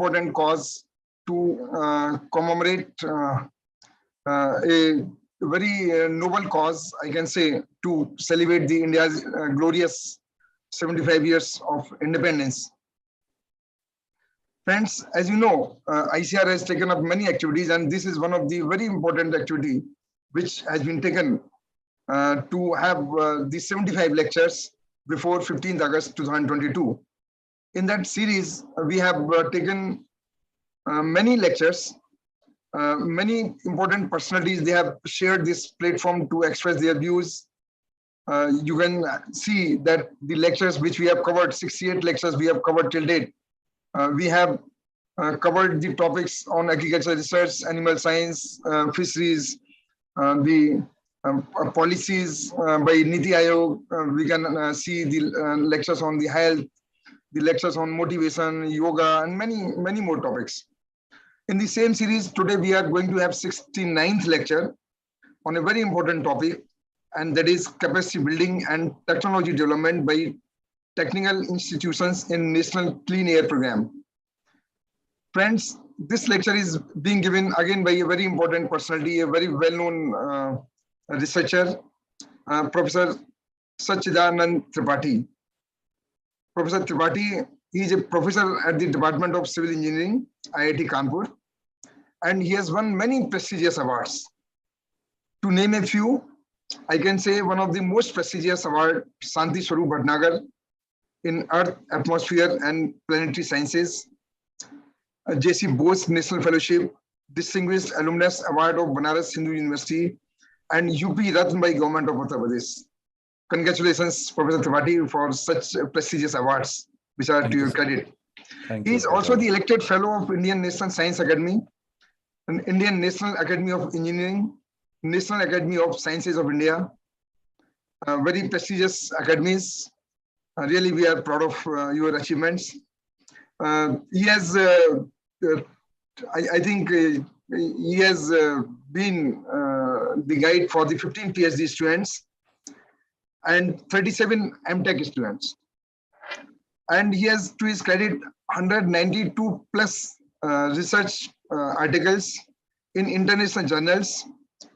important cause to commemorate a very noble cause, I can say, to celebrate the India's glorious 75 years of independence. Friends, as you know, ICAR has taken up many activities, and this is one of the very important activity which has been taken to have the 75 lectures before 15th August 2022. In that series, we have taken many lectures. Many important personalities, they have shared this platform to express their views. You can see that the lectures which we have covered, 68 lectures we have covered till date. We have covered the topics on agricultural research, animal science, fisheries, the policies by Niti Aayog. We can see the lectures on the health, the lectures on motivation, yoga, and many more topics. In the same series, today we are going to have 69th lecture on a very important topic, and that is capacity building and technology development by technical institutions in National Clean Air Program. Friends, this lecture is being given again by a very important personality, a very well-known researcher, Professor Sachchida Nand Tripathi. Professor Tripathi, he is a professor at the Department of Civil Engineering, IIT Kanpur, and he has won many prestigious awards. To name a few, I can say one of the most prestigious award, Shanti Swarup Bhatnagar, in Earth, Atmosphere and Planetary Sciences, J.C. Bose National Fellowship, Distinguished Alumnus Award of Banaras Hindu University, and UP Ratna by Government of Uttar Pradesh. Congratulations, Professor Tripathi, for such prestigious awards, which are to your credit. He is also the elected fellow of Indian National Science Academy, and Indian National Academy of Engineering, National Academy of Sciences of India, very prestigious academies. Really, we are proud of your achievements. He has, I think, he has been the guide for the 15 PhD students and 37 MTech students. And he has, to his credit, 192 plus research articles in international journals,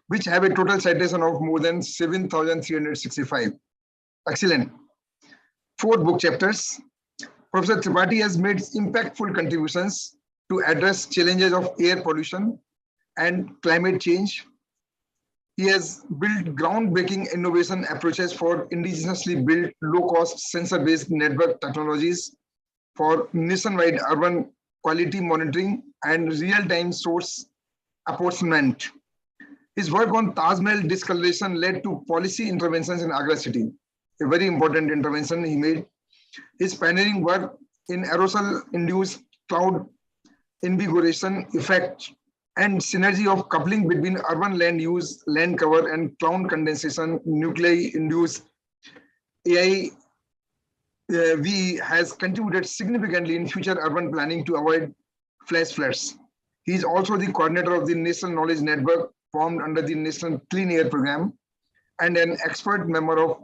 which have a total citation of more than 7,365. Excellent. 4 book chapters. Professor Tripathi has made impactful contributions to address challenges of air pollution and climate change. He has built groundbreaking innovation approaches for indigenously built low-cost sensor-based network technologies for nationwide urban quality monitoring and real-time source apportionment. His work on Taj Mahal discoloration led to policy interventions in Agra city, a very important intervention he made. His pioneering work in aerosol-induced cloud invigoration effect and synergy of coupling between urban land use, land cover, and cloud condensation, nuclei-induced AIV has contributed significantly in future urban planning to avoid flash floods. He is also the coordinator of the National Knowledge Network formed under the National Clean Air Program and an expert member of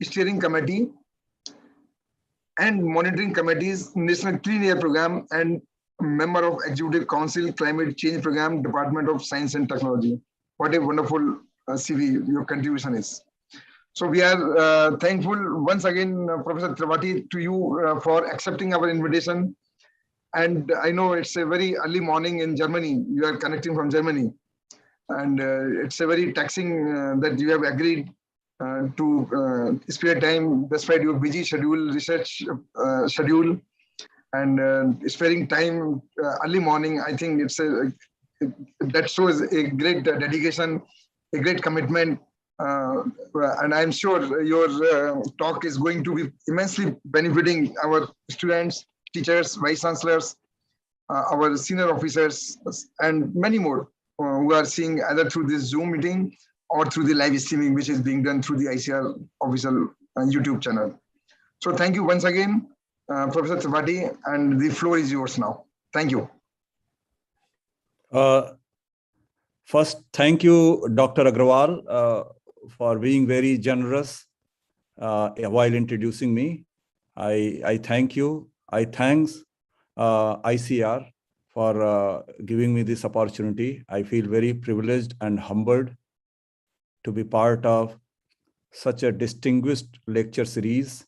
Steering Committee and Monitoring Committees, National Clean Air Program, and member of Executive Council, Climate Change Program, Department of Science and Technology. What a wonderful CV your contribution is. So we are thankful once again, Professor Tripathi, to you for accepting our invitation. And I know it's a very early morning in Germany. You are connecting from Germany. And it's a very taxing that you have agreed to spare time despite your busy schedule, research schedule, and sparing time early morning. I think it's that shows a great dedication, a great commitment, and I'm sure your talk is going to be immensely benefiting our students, teachers, vice chancellors, our senior officers, and many more who are seeing either through this Zoom meeting or through the live streaming, which is being done through the ICAR official YouTube channel. So thank you once again, Professor Tripathi, and the floor is yours now. Thank you. First, thank you, Dr. Agrawal, for being very generous while introducing me. I thank you. I thanks ICAR for giving me this opportunity. I feel very privileged and humbled to be part of such a distinguished lecture series,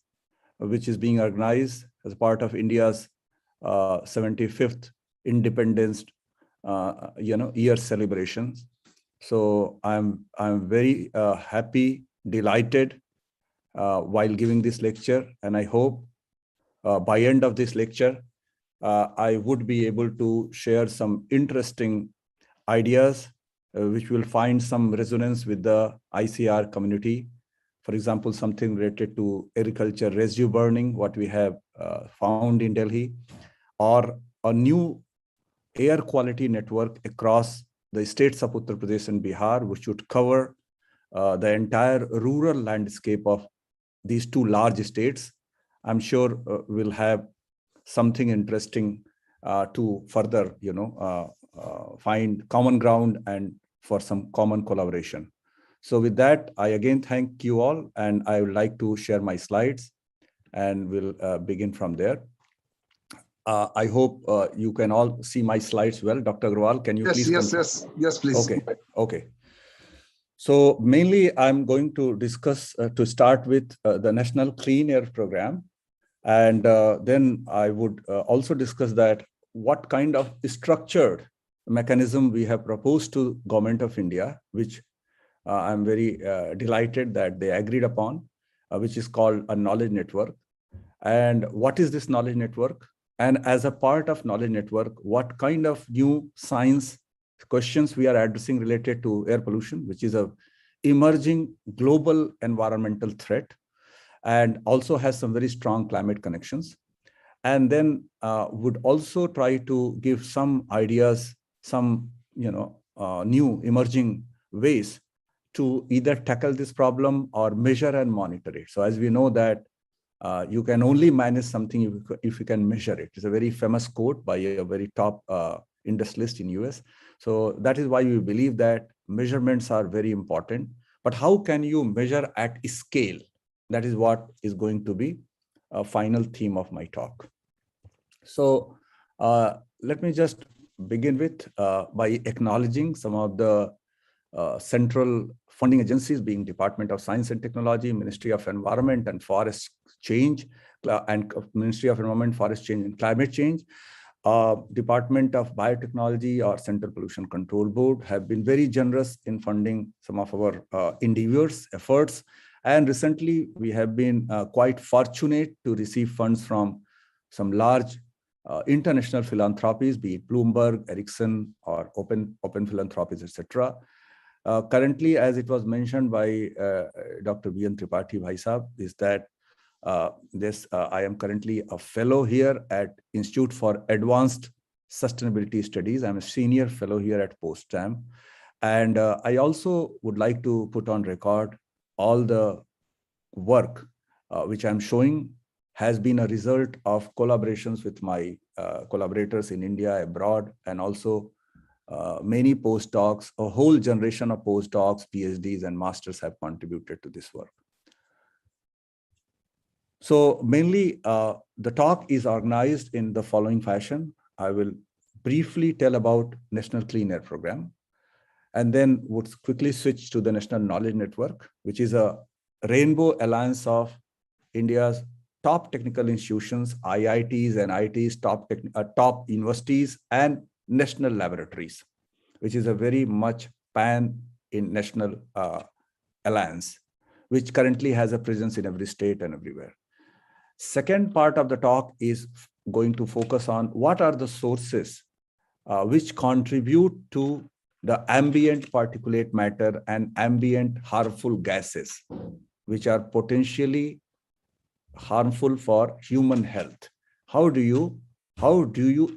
which is being organized as part of India's 75th independence year celebrations. So I'm very happy, delighted while giving this lecture, and I hope by end of this lecture I would be able to share some interesting ideas which will find some resonance with the ICAR community. For example, something related to agriculture residue burning, what we have found in Delhi, or a new air quality network across the states of Uttar Pradesh and Bihar, which would cover the entire rural landscape of these two large states. I'm sure we'll have something interesting to further, find common ground and for some common collaboration. So with that, I again thank you all, and I would like to share my slides, and we'll begin from there. I hope you can all see my slides well. Dr. Agrawal, can you please confirm? Yes, please. Okay. So mainly I'm going to discuss, to start with the National Clean Air Program. And then I would also discuss that what kind of structured mechanism we have proposed to Government of India, which I'm very delighted that they agreed upon, which is called a knowledge network. And what is this knowledge network? And as a part of knowledge network, what kind of new science questions we are addressing related to air pollution, which is a emerging global environmental threat, and also has some very strong climate connections. And then would also try to give some ideas, some new emerging ways to either tackle this problem or measure and monitor it. So as we know that you can only manage something if you can measure it. It's a very famous quote by a very top industrialist in US. So that is why we believe that measurements are very important. But how can you measure at scale? That is what is going to be a final theme of my talk. So let me just begin with by acknowledging some of the central funding agencies, being Department of Science and Technology, Ministry of Environment and Forest Change, and Ministry of Environment, Forest Change and Climate Change, Department of Biotechnology or Central Pollution Control Board have been very generous in funding some of our endeavors, efforts. And recently, we have been quite fortunate to receive funds from some large international philanthropies, be it Bloomberg, Ericsson, or Open Philanthropies, etc. Currently, as it was mentioned by Dr. B.N. Tripathi Bhai Sahab, is that I am currently a fellow here at Institute for Advanced Sustainability Studies. I'm a senior fellow here at Potsdam. And I also would like to put on record all the work which I'm showing has been a result of collaborations with my collaborators in India, abroad, and also many postdocs, a whole generation of postdocs, PhDs, and masters have contributed to this work. So mainly the talk is organized in the following fashion. I will briefly tell about National Clean Air Program, and then would quickly switch to the National Knowledge Network, which is a rainbow alliance of India's top technical institutions, IITs and IITs, top universities, and national laboratories, which is a very much pan-national alliance, which currently has a presence in every state and everywhere. Second part of the talk is going to focus on what are the sources which contribute to the ambient particulate matter and ambient harmful gases, which are potentially harmful for human health. How do you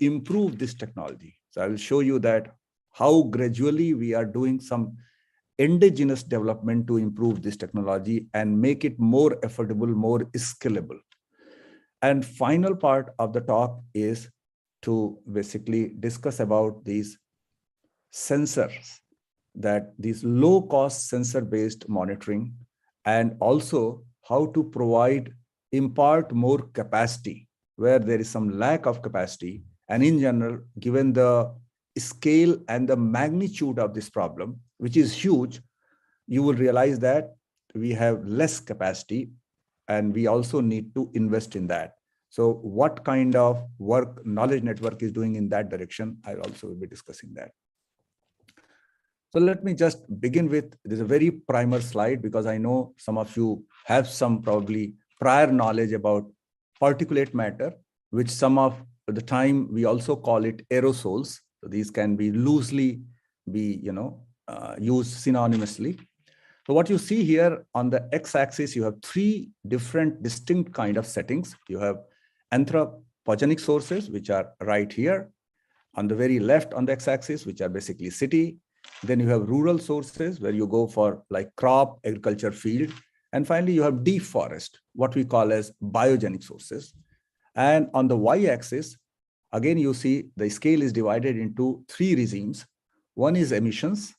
improve this technology? So I will show you that how gradually we are doing some indigenous development to improve this technology and make it more affordable, more scalable. And final part of the talk is to basically discuss about these sensors, that these low-cost sensor-based monitoring, and also how to impart more capacity where there is some lack of capacity, And in general, given the scale and the magnitude of this problem, which is huge, you will realize that we have less capacity and we also need to invest in that. So what kind of work Knowledge Network is doing in that direction, I also will be discussing that. So let me just begin with, this is a very primer slide because I know some of you have some probably prior knowledge about particulate matter, which some of the time we also call it aerosols. So these can be loosely be, used synonymously. So what you see here on the x-axis, you have three different distinct kind of settings. You have anthropogenic sources, which are right here. On the very left on the x-axis, which are basically city. Then you have rural sources where you go for like crop, agriculture, field. And finally, you have deep forest, what we call as biogenic sources. And on the y-axis, again, you see the scale is divided into three regimes. One is emissions,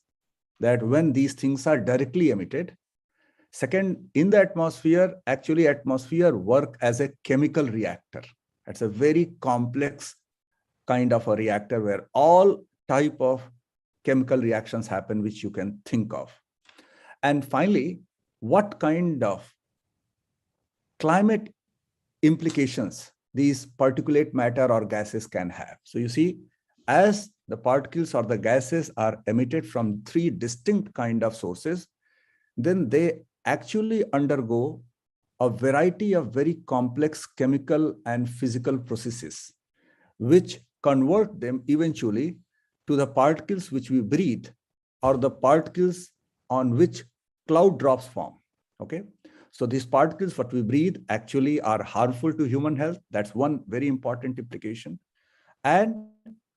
that when these things are directly emitted. Second, in the atmosphere, actually atmosphere work as a chemical reactor. It's a very complex kind of a reactor where all type of chemical reactions happen, which you can think of. And finally, what kind of climate implications these particulate matter or gases can have. So you see, as the particles or the gases are emitted from three distinct kind of sources, then they actually undergo a variety of very complex chemical and physical processes, which convert them eventually to the particles which we breathe or the particles on which cloud drops form. Okay. So these particles, what we breathe, actually are harmful to human health. That's one very important implication. And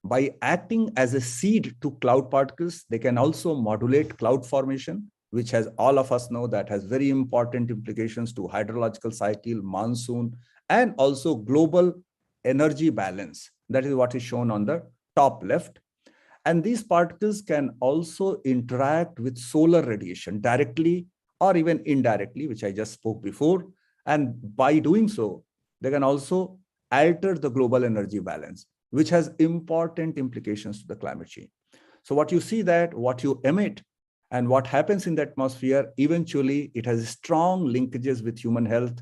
by acting as a seed to cloud particles, they can also modulate cloud formation, which has all of us know that has very important implications to hydrological cycle, monsoon, and also global energy balance. That is what is shown on the top left. And these particles can also interact with solar radiation directly or even indirectly, which I just spoke before. And by doing so, they can also alter the global energy balance, which has important implications to the climate change. So what you see that what you emit and what happens in the atmosphere, eventually it has strong linkages with human health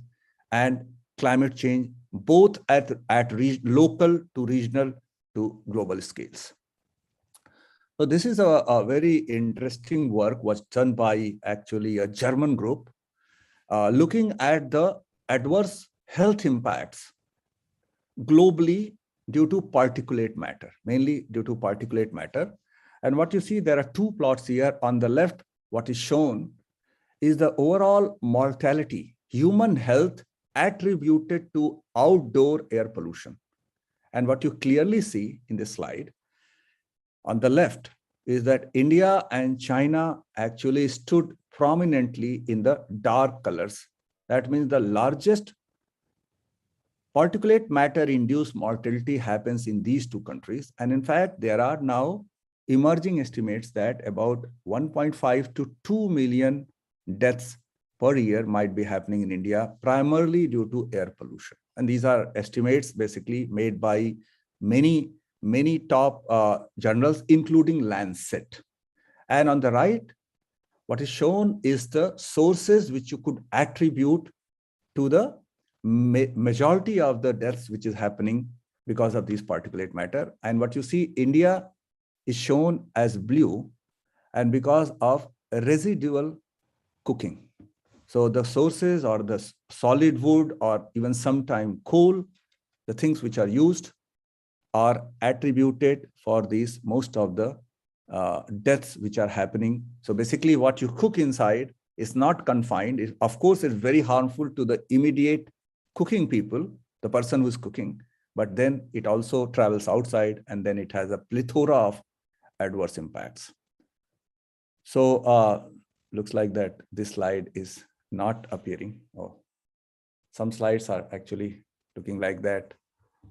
and climate change, both at local to regional to global scales. So this is a very interesting work was done by actually a German group looking at the adverse health impacts globally due to particulate matter, mainly due to particulate matter. And what you see, there are two plots here. On the left, what is shown is the overall mortality, human health attributed to outdoor air pollution. And what you clearly see in this slide on the left is that India and China actually stood prominently in the dark colors. That means the largest particulate matter induced mortality happens in these two countries. And in fact, there are now emerging estimates that about 1.5 to 2 million deaths per year might be happening in India, primarily due to air pollution. And these are estimates basically made by many top journals, including Lancet. And on the right, what is shown is the sources which you could attribute to the majority of the deaths which is happening because of these particulate matter. And what you see, India is shown as blue, and because of residual cooking. So the sources or the solid wood or even sometime coal, the things which are used are attributed for these most of the deaths which are happening. So basically what you cook inside is not confined. Of course, it's very harmful to the immediate cooking people, the person who's cooking, but then it also travels outside and then it has a plethora of adverse impacts. So looks like that this slide is not appearing. Oh, some slides are actually looking like that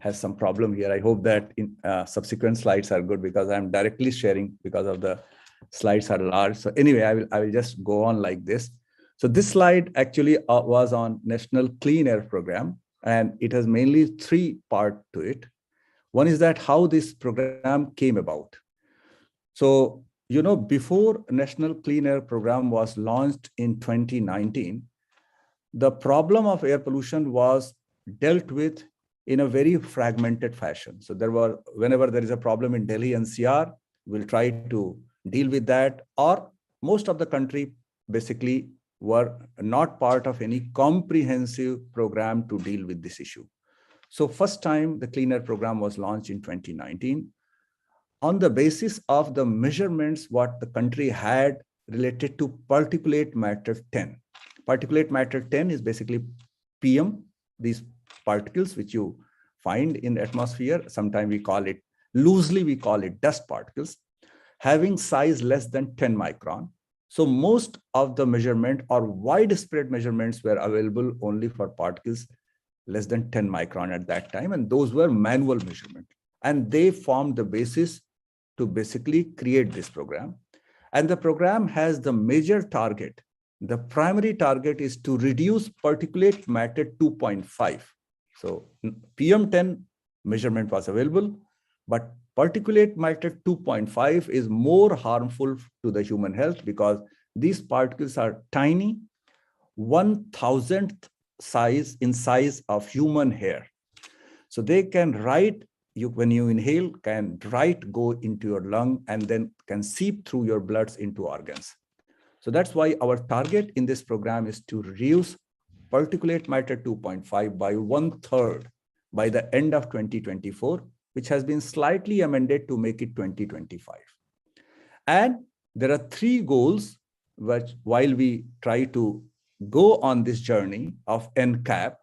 has some problem here. I hope that in subsequent slides are good because I'm directly sharing because of the slides are large. So anyway, I will just go on like this. So this slide actually was on National Clean Air Program, and it has mainly three parts to it. One is that how this program came about. So, before National Clean Air Program was launched in 2019, the problem of air pollution was dealt with in a very fragmented fashion. So whenever there is a problem in Delhi NCR, we'll try to deal with that, or most of the country basically were not part of any comprehensive program to deal with this issue. So first time the Clean Air Program was launched in 2019 on the basis of the measurements what the country had related to particulate matter 10. Particulate matter 10 is basically PM, these particles which you find in the atmosphere. Sometimes loosely we call it dust particles, having size less than 10 micron. So most of the measurement or widespread measurements were available only for particles less than 10 micron at that time. And those were manual measurement. And they formed the basis to basically create this program. And the program has the major target. The primary target is to reduce particulate matter 2.5. So PM10 measurement was available, but particulate matter 2.5 is more harmful to the human health because these particles are tiny, 1,000th size of human hair. So they can when you inhale, can go into your lung and then can seep through your bloods into organs. So that's why our target in this program is to reduce particulate matter 2.5 by 1/3 by the end of 2024, which has been slightly amended to make it 2025. And there are 3 goals which, while we try to go on this journey of NCAP,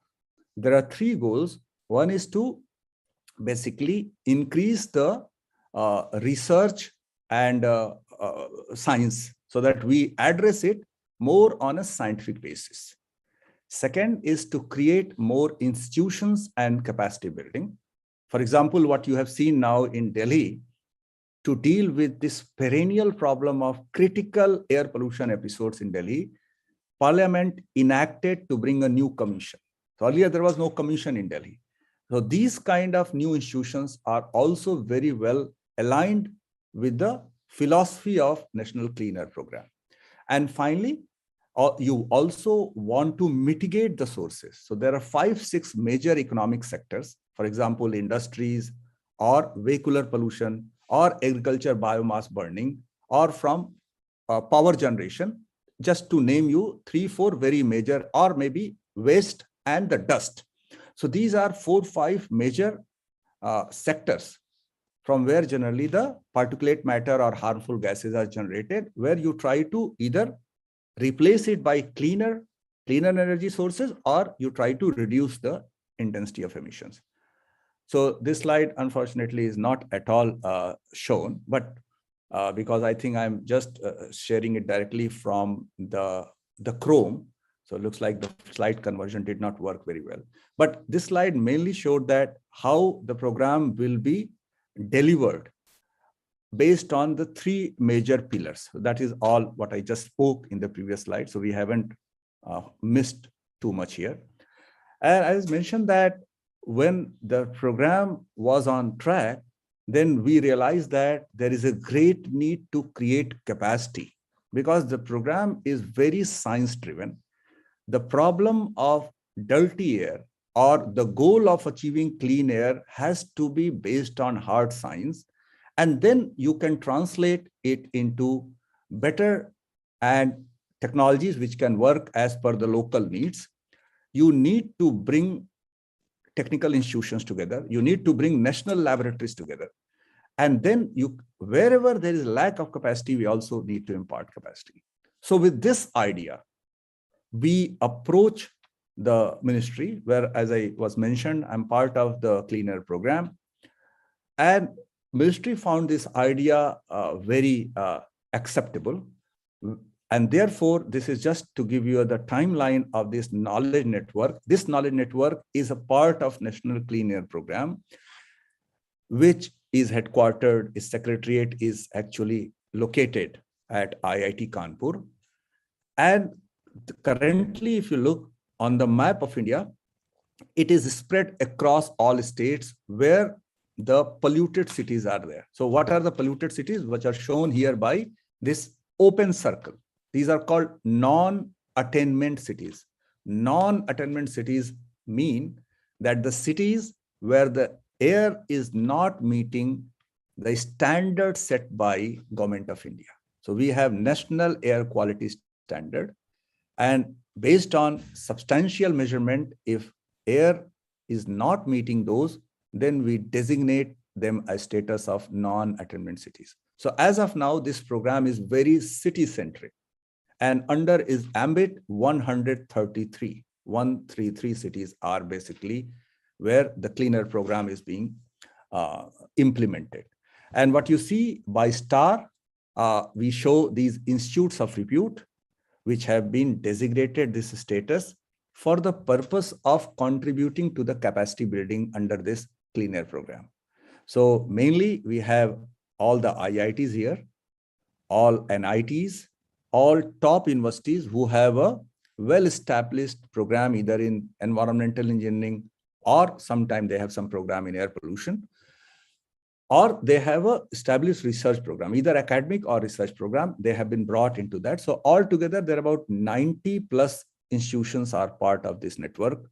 there are 3 goals. One is to basically increase the research and science so that we address it more on a scientific basis. Second is to create more institutions and capacity building. For example, what you have seen now in Delhi to deal with this perennial problem of critical air pollution episodes in Delhi, Parliament enacted to bring a new commission. So earlier there was no commission in Delhi. So these kind of new institutions are also very well aligned with the philosophy of National Clean Air Program. And finally, you also want to mitigate the sources. So there are 5-6 major economic sectors, for example, industries or vehicular pollution or agriculture biomass burning or from power generation, just to name you 3-4 very major, or maybe waste and the dust. So these are 4-5 major sectors from where generally the particulate matter or harmful gases are generated, where you try to either replace it by cleaner energy sources, or you try to reduce the intensity of emissions. So this slide, unfortunately, is not at all shown, but because I think I'm just sharing it directly from the Chrome. So it looks like the slide conversion did not work very well. But this slide mainly showed that how the program will be delivered based on the 3 major pillars. So that is all what I just spoke in the previous slide. So we haven't missed too much here. And I mentioned that when the program was on track, then we realized that there is a great need to create capacity because the program is very science driven. The problem of dirty air or the goal of achieving clean air has to be based on hard science. And then you can translate it into better and technologies which can work as per the local needs. You need to bring technical institutions together. You need to bring national laboratories together. And then wherever there is a lack of capacity, we also need to impart capacity. So with this idea, we approach the ministry where, as I was mentioned, I'm part of the Clean Air Program. And ministry found this idea very acceptable. And therefore, this is just to give you the timeline of this knowledge network. This knowledge network is a part of National Clean Air Program, which is headquartered, its secretariat is actually located at IIT Kanpur. And currently, if you look on the map of India, it is spread across all states where the polluted cities are there. So what are the polluted cities, which are shown here by this open circle? These are called non-attainment cities. Non-attainment cities mean that the cities where the air is not meeting the standard set by Government of India. So we have National Air Quality Standard, and based on substantial measurement, if air is not meeting those, then we designate them as status of non-attainment cities. So as of now, this program is very city-centric, and under is Amrit 133. 133 cities are basically where the clean air program is being implemented. And what you see by star, we show these institutes of repute, which have been designated this status for the purpose of contributing to the capacity building under this clean air program. So mainly we have all the IITs here, all NITs, all top universities who have a well-established program either in environmental engineering, or sometimes they have some program in air pollution, or they have a established research program, either academic or research program. They have been brought into that. So altogether, there are about 90 plus institutions are part of this network.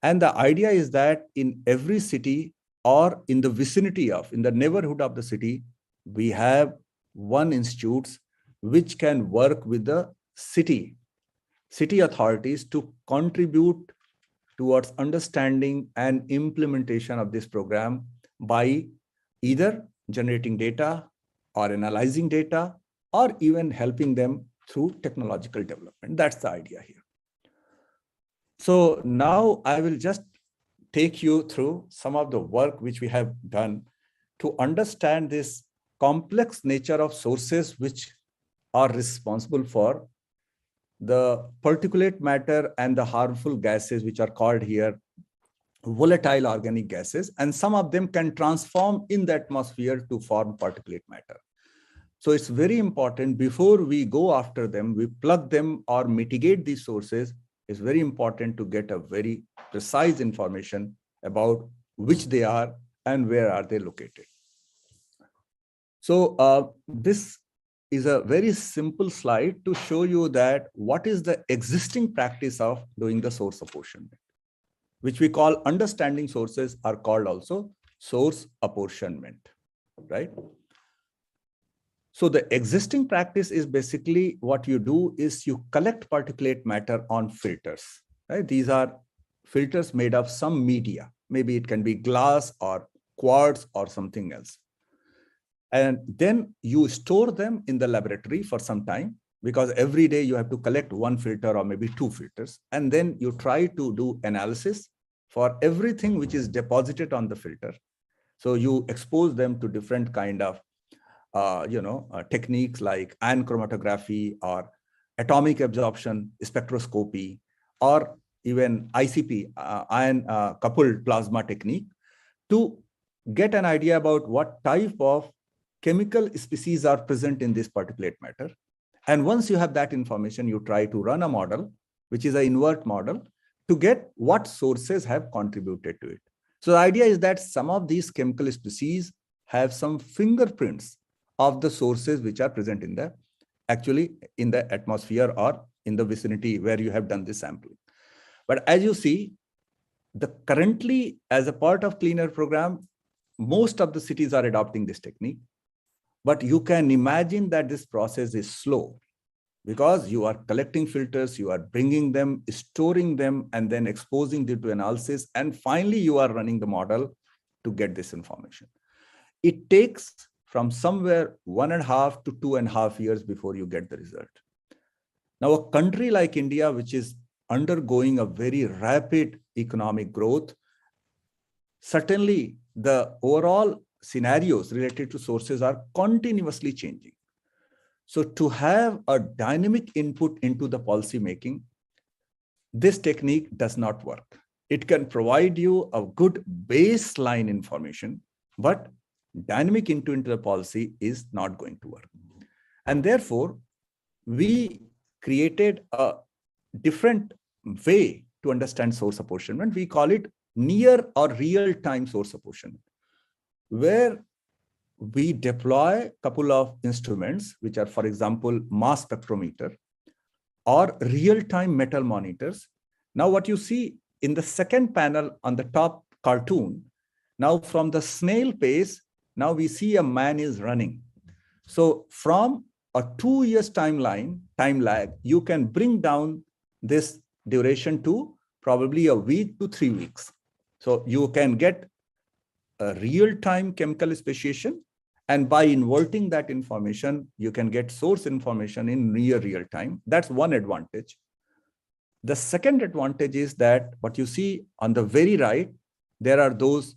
And the idea is that in every city or in the vicinity of, in the neighborhood of the city, we have one institute which can work with the city authorities to contribute towards understanding and implementation of this program by either generating data or analyzing data, or even helping them through technological development. That's the idea here. So now I will just take you through some of the work which we have done to understand this complex nature of sources which are responsible for the particulate matter and the harmful gases, which are called here volatile organic gases, and some of them can transform in the atmosphere to form particulate matter. So it's very important, before we go after them, we plug them or mitigate these sources, it's very important to get a very precise information about which they are and where are they located. So this is a very simple slide to show you that what is the existing practice of doing the source apportionment, which we call understanding sources, are called also source apportionment, right? So the existing practice is basically what you do is you collect particulate matter on filters, right? These are filters made of some media. Maybe it can be glass or quartz or something else. And then you store them in the laboratory for some time, because every day you have to collect one filter or maybe two filters. And then you try to do analysis for everything which is deposited on the filter. So you expose them to different kind of techniques like ion chromatography or atomic absorption spectroscopy, or even ICP, ion coupled plasma technique, to get an idea about what type of chemical species are present in this particulate matter. And once you have that information, you try to run a model, which is an invert model, to get what sources have contributed to it. So the idea is that some of these chemical species have some fingerprints of the sources which are present in the, actually in the atmosphere or in the vicinity where you have done this sampling. But as you see, currently as a part of clean air program, most of the cities are adopting this technique. But you can imagine that this process is slow, because you are collecting filters, you are bringing them, storing them, and then exposing them to analysis. And finally, you are running the model to get this information. It takes from somewhere 1.5 to 2.5 years before you get the result. Now, a country like India, which is undergoing a very rapid economic growth, certainly the overall scenarios related to sources are continuously changing. So to have a dynamic input into the policy making, this technique does not work. It can provide you a good baseline information, but dynamic input into the policy is not going to work. And therefore, we created a different way to understand source apportionment. We call it near or real-time source apportionment. where we deploy a couple of instruments, which are, for example, mass spectrometer or real-time metal monitors. Now, what you see in the second panel on the top cartoon, now from the snail pace, now we see a man is running. So from a 2 years time lag, you can bring down this duration to probably a week to 3 weeks. So you can get a real-time chemical speciation, and by inverting that information, you can get source information in near real time. That's one advantage. The second advantage is that what you see on the very right, there are those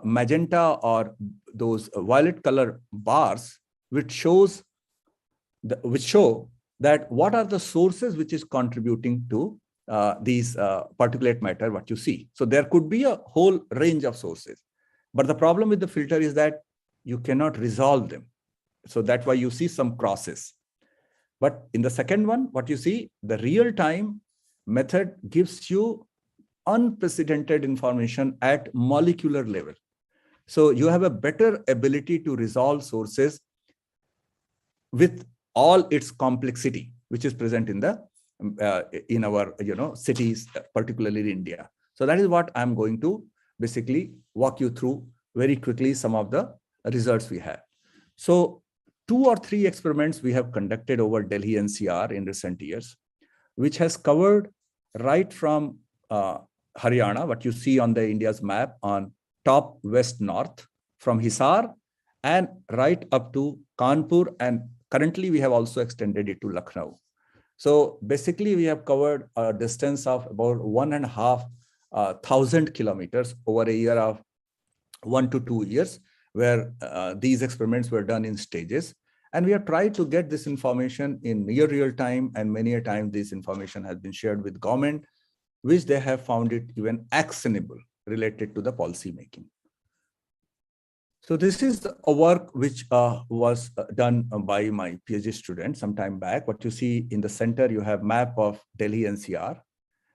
magenta or those violet color bars, which show that what are the sources which is contributing to these particulate matter, what you see. So there could be a whole range of sources. But the problem with the filter is that you cannot resolve them. So that's why you see some crosses. But in the second one, what you see, the real-time method gives you unprecedented information at molecular level. So you have a better ability to resolve sources with all its complexity, which is present in the in our cities, particularly in India. So that is what I'm going to basically walk you through very quickly some of the results we have. So 2 or 3 experiments we have conducted over Delhi NCR in recent years, which has covered right from Haryana, what you see on the India's map on top west north, from Hisar and right up to Kanpur, and currently we have also extended it to Lucknow. So basically we have covered a distance of about 1,500 kilometers over a year of 1 to 2 years, where these experiments were done in stages. And we have tried to get this information in near real time, and many a time this information has been shared with government, which they have found it even actionable related to the policy making. So this is a work which was done by my PhD student some time back. What you see in the center, you have map of Delhi NCR,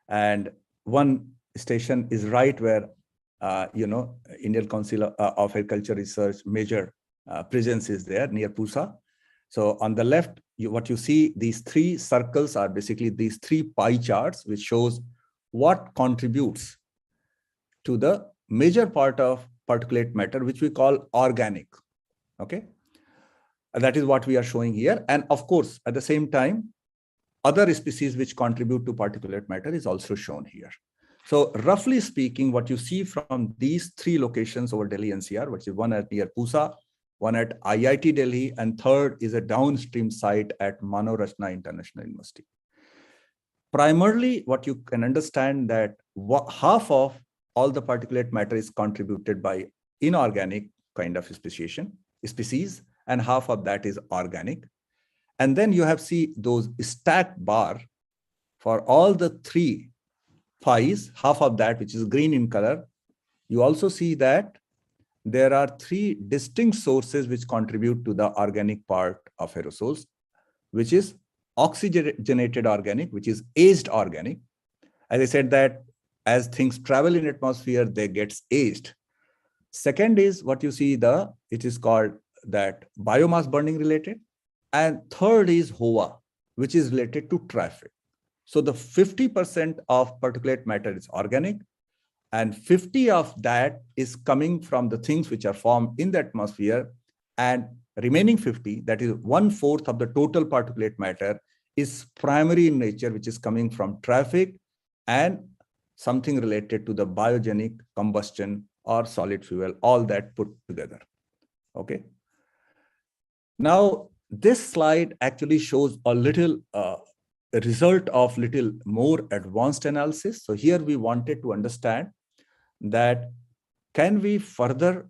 and one station is right where Indian Council of Agriculture Research major presence is there near Pusa. So on the left, what you see, these 3 circles are basically these 3 pie charts, which shows what contributes to the major part of particulate matter, which we call organic. Okay, and that is what we are showing here. And of course, at the same time, other species which contribute to particulate matter is also shown here. So roughly speaking, what you see from these 3 locations over Delhi NCR, which is one at near Pusa, one at IIT Delhi, and third is a downstream site at Mano-Rachna International University. Primarily, what you can understand that half of all the particulate matter is contributed by inorganic kind of species, and half of that is organic. And then you have those stacked bar for all the 3 pies, half of that, which is green in color. You also see that there are 3 distinct sources which contribute to the organic part of aerosols, which is oxygenated organic, which is aged organic. As I said, that as things travel in atmosphere, they get aged. Second is what you see, it is called that biomass burning related. And third is HOA, which is related to traffic. So the 50% of particulate matter is organic, and 50 of that is coming from the things which are formed in the atmosphere, and remaining 50, that is 1/4 of the total particulate matter, is primary in nature, which is coming from traffic and something related to the biogenic combustion or solid fuel, all that put together. Okay. Now, this slide actually shows a little result of little more advanced analysis. So here we wanted to understand that can we further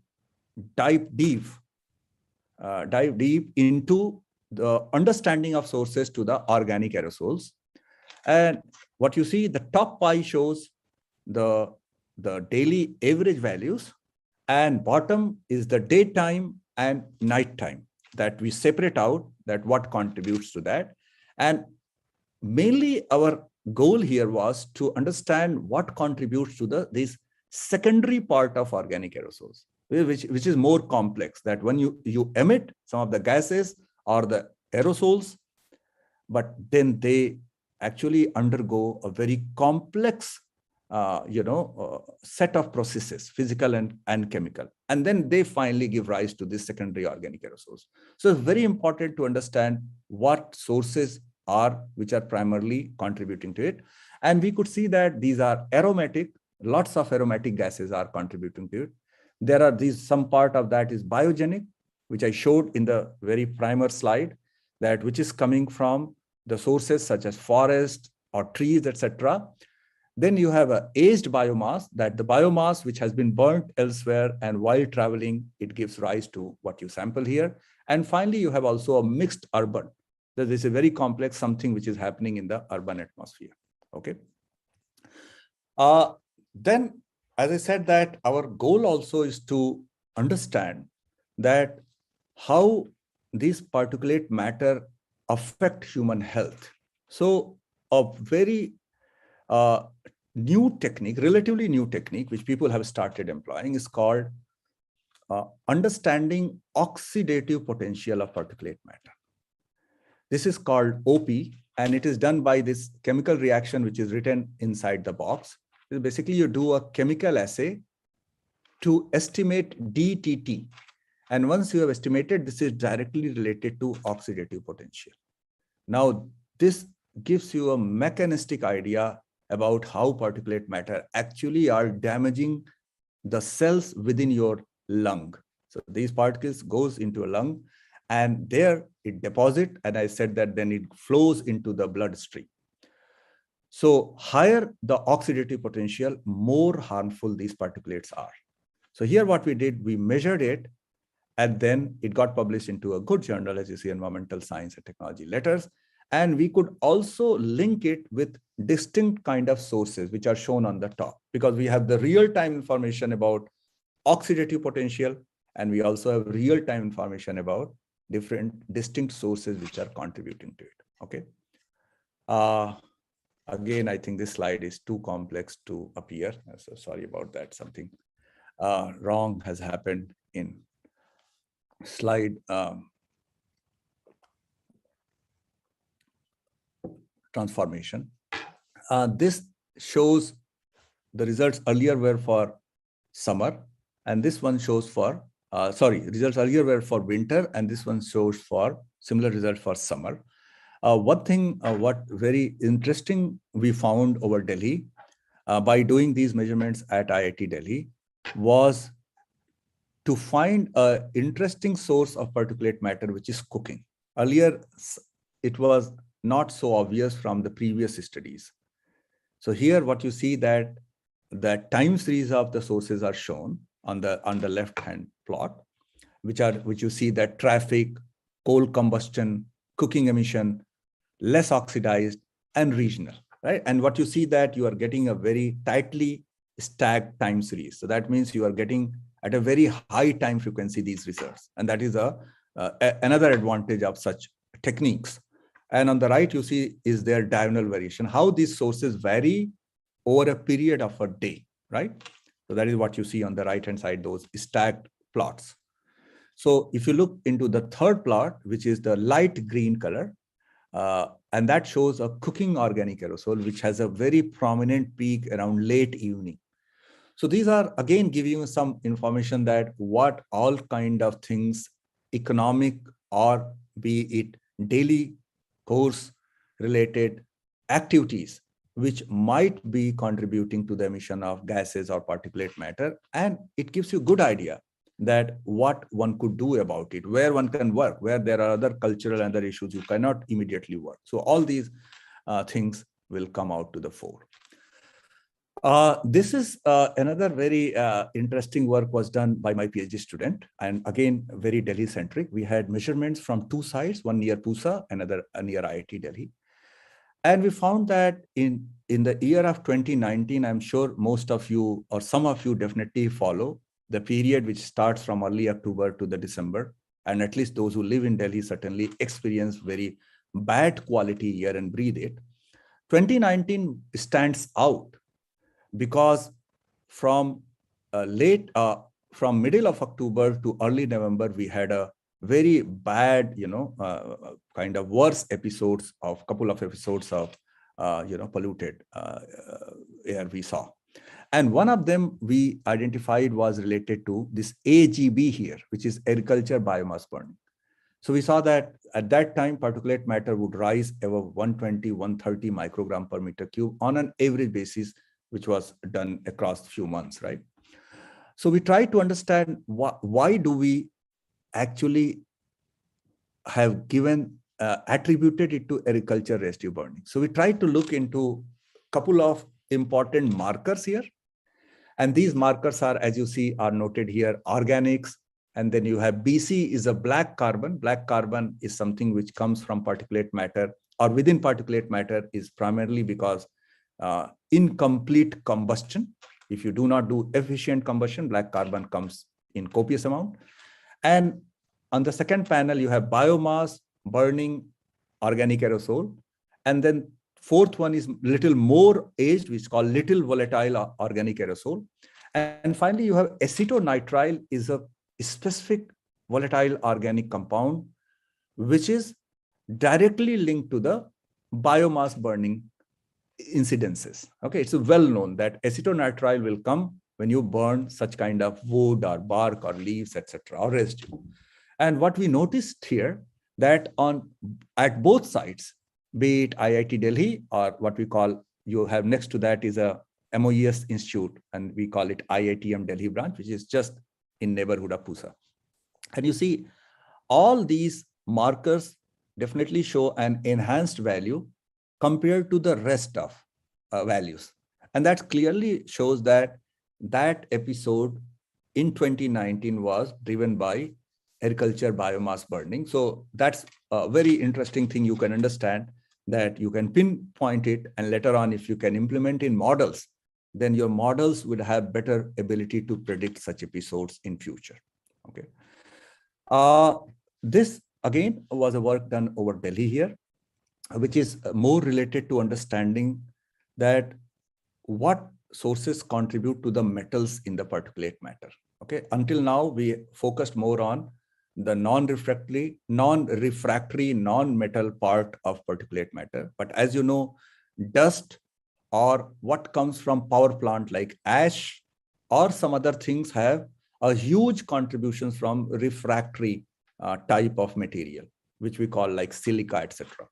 dive deep into the understanding of sources to the organic aerosols. And what you see, the top pie shows the daily average values, and bottom is the daytime and nighttime, that we separate out that what contributes to that. And mainly our goal here was to understand what contributes to this secondary part of organic aerosols. which is more complex, that when you emit some of the gases or the aerosols, but then they actually undergo a very complex set of processes, physical and chemical, and then they finally give rise to these secondary organic aerosols. So it's very important to understand what sources are which are primarily contributing to it. And we could see that these are aromatic, lots of aromatic gases are contributing to it. There are some part of that is biogenic, which I showed in the very primer slide, that which is coming from the sources such as forest or trees, etc. Then you have an aged biomass, that the biomass which has been burnt elsewhere, and while traveling, it gives rise to what you sample here. And finally, you have also a mixed urban. This is a very complex something which is happening in the urban atmosphere. Okay. Then, as I said, that our goal also is to understand that how these particulate matter affect human health. So a very new technique, relatively new technique, which people have started employing is called understanding oxidative potential of particulate matter. This is called OP, and it is done by this chemical reaction, which is written inside the box. Basically, you do a chemical assay to estimate DTT. And once you have estimated, this is directly related to oxidative potential. Now, this gives you a mechanistic idea about how particulate matter actually are damaging the cells within your lung. So these particles goes into a lung, and there it deposits, and I said that then it flows into the bloodstream. So higher the oxidative potential, more harmful these particulates are. So here what we did, we measured it, and then it got published into a good journal, as you see, Environmental Science and Technology Letters. And we could also link it with distinct kind of sources, which are shown on the top, because we have the real-time information about oxidative potential, and we also have real-time information about different distinct sources which are contributing to it. Okay. Again, I think this slide is too complex to appear. So sorry about that. Something wrong has happened in slide transformation. This shows the results earlier were for summer, and this one shows for, results earlier were for winter, and this one shows for similar result for summer. One thing, what very interesting we found over Delhi by doing these measurements at IIT Delhi was to find an interesting source of particulate matter, which is cooking. Earlier, it was not so obvious from the previous studies. So here what you see that the time series of the sources are shown on the left-hand plot, which you see that traffic, coal combustion, cooking emission, less oxidized, and regional, right? And what you see that you are getting a very tightly stacked time series. So that means you are getting at a very high time frequency these results. And that is another advantage of such techniques. And on the right, you see is their diurnal variation, how these sources vary over a period of a day, right? So that is what you see on the right-hand side, those stacked plots. So if you look into the third plot, which is the light green color, and that shows a cooking organic aerosol, which has a very prominent peak around late evening. So these are, again, giving you some information that what all kind of things, economic or be it daily course related activities, which might be contributing to the emission of gases or particulate matter. And it gives you a good idea that what one could do about it, where one can work, where there are other cultural and other issues you cannot immediately work. So all these things will come out to the fore. This is another very interesting work was done by my PhD student, and again, very Delhi centric. We had measurements from two sites, one near Pusa, another near IIT Delhi. And we found that in the year of 2019, I'm sure most of you or some of you definitely follow the period which starts from early October to the December. And at least those who live in Delhi certainly experience very bad quality air and breathe it. 2019 stands out because from from middle of October to early November, we had a very bad, kind of worse episodes of couple of episodes of, polluted air we saw. And one of them we identified was related to this AGB here, which is agriculture biomass burning. So we saw that at that time, particulate matter would rise above 120, 130 microgram per meter cube on an average basis, which was done across few months, right? So we tried to understand why do we actually have given, attributed it to agriculture residue burning. So we tried to look into a couple of important markers here. And these markers are, as you see, are noted here, organics. And then you have BC is a black carbon. Black carbon is something which comes from particulate matter, or within particulate matter is primarily because incomplete combustion. If you do not do efficient combustion, black carbon comes in copious amount. And on the second panel, you have biomass burning organic aerosol. And then fourth one is little more aged, which is called little volatile organic aerosol. And finally, you have acetonitrile is a specific volatile organic compound, which is directly linked to the biomass burning incidences. Okay, it's well known that acetonitrile will come when you burn such kind of wood or bark or leaves, etc., or residue. And what we noticed here that at both sites, be it IIT Delhi or what we call, you have next to that is a MOES institute, and we call it IITM Delhi branch, which is just in neighborhood of Pusa. And you see all these markers definitely show an enhanced value compared to the rest of values. And that clearly shows that that episode in 2019 was driven by agriculture biomass burning. So that's a very interesting thing. You can understand that you can pinpoint it, and later on, if you can implement in models, then your models would have better ability to predict such episodes in future. Okay. This again was a work done over Delhi here, which is more related to understanding that what sources contribute to the metals in the particulate matter. Okay. Until now, we focused more on the non-refractory, non-metal part of particulate matter. But as you know, dust or what comes from power plant like ash or some other things have a huge contributions from refractory type of material, which we call like silica, etc.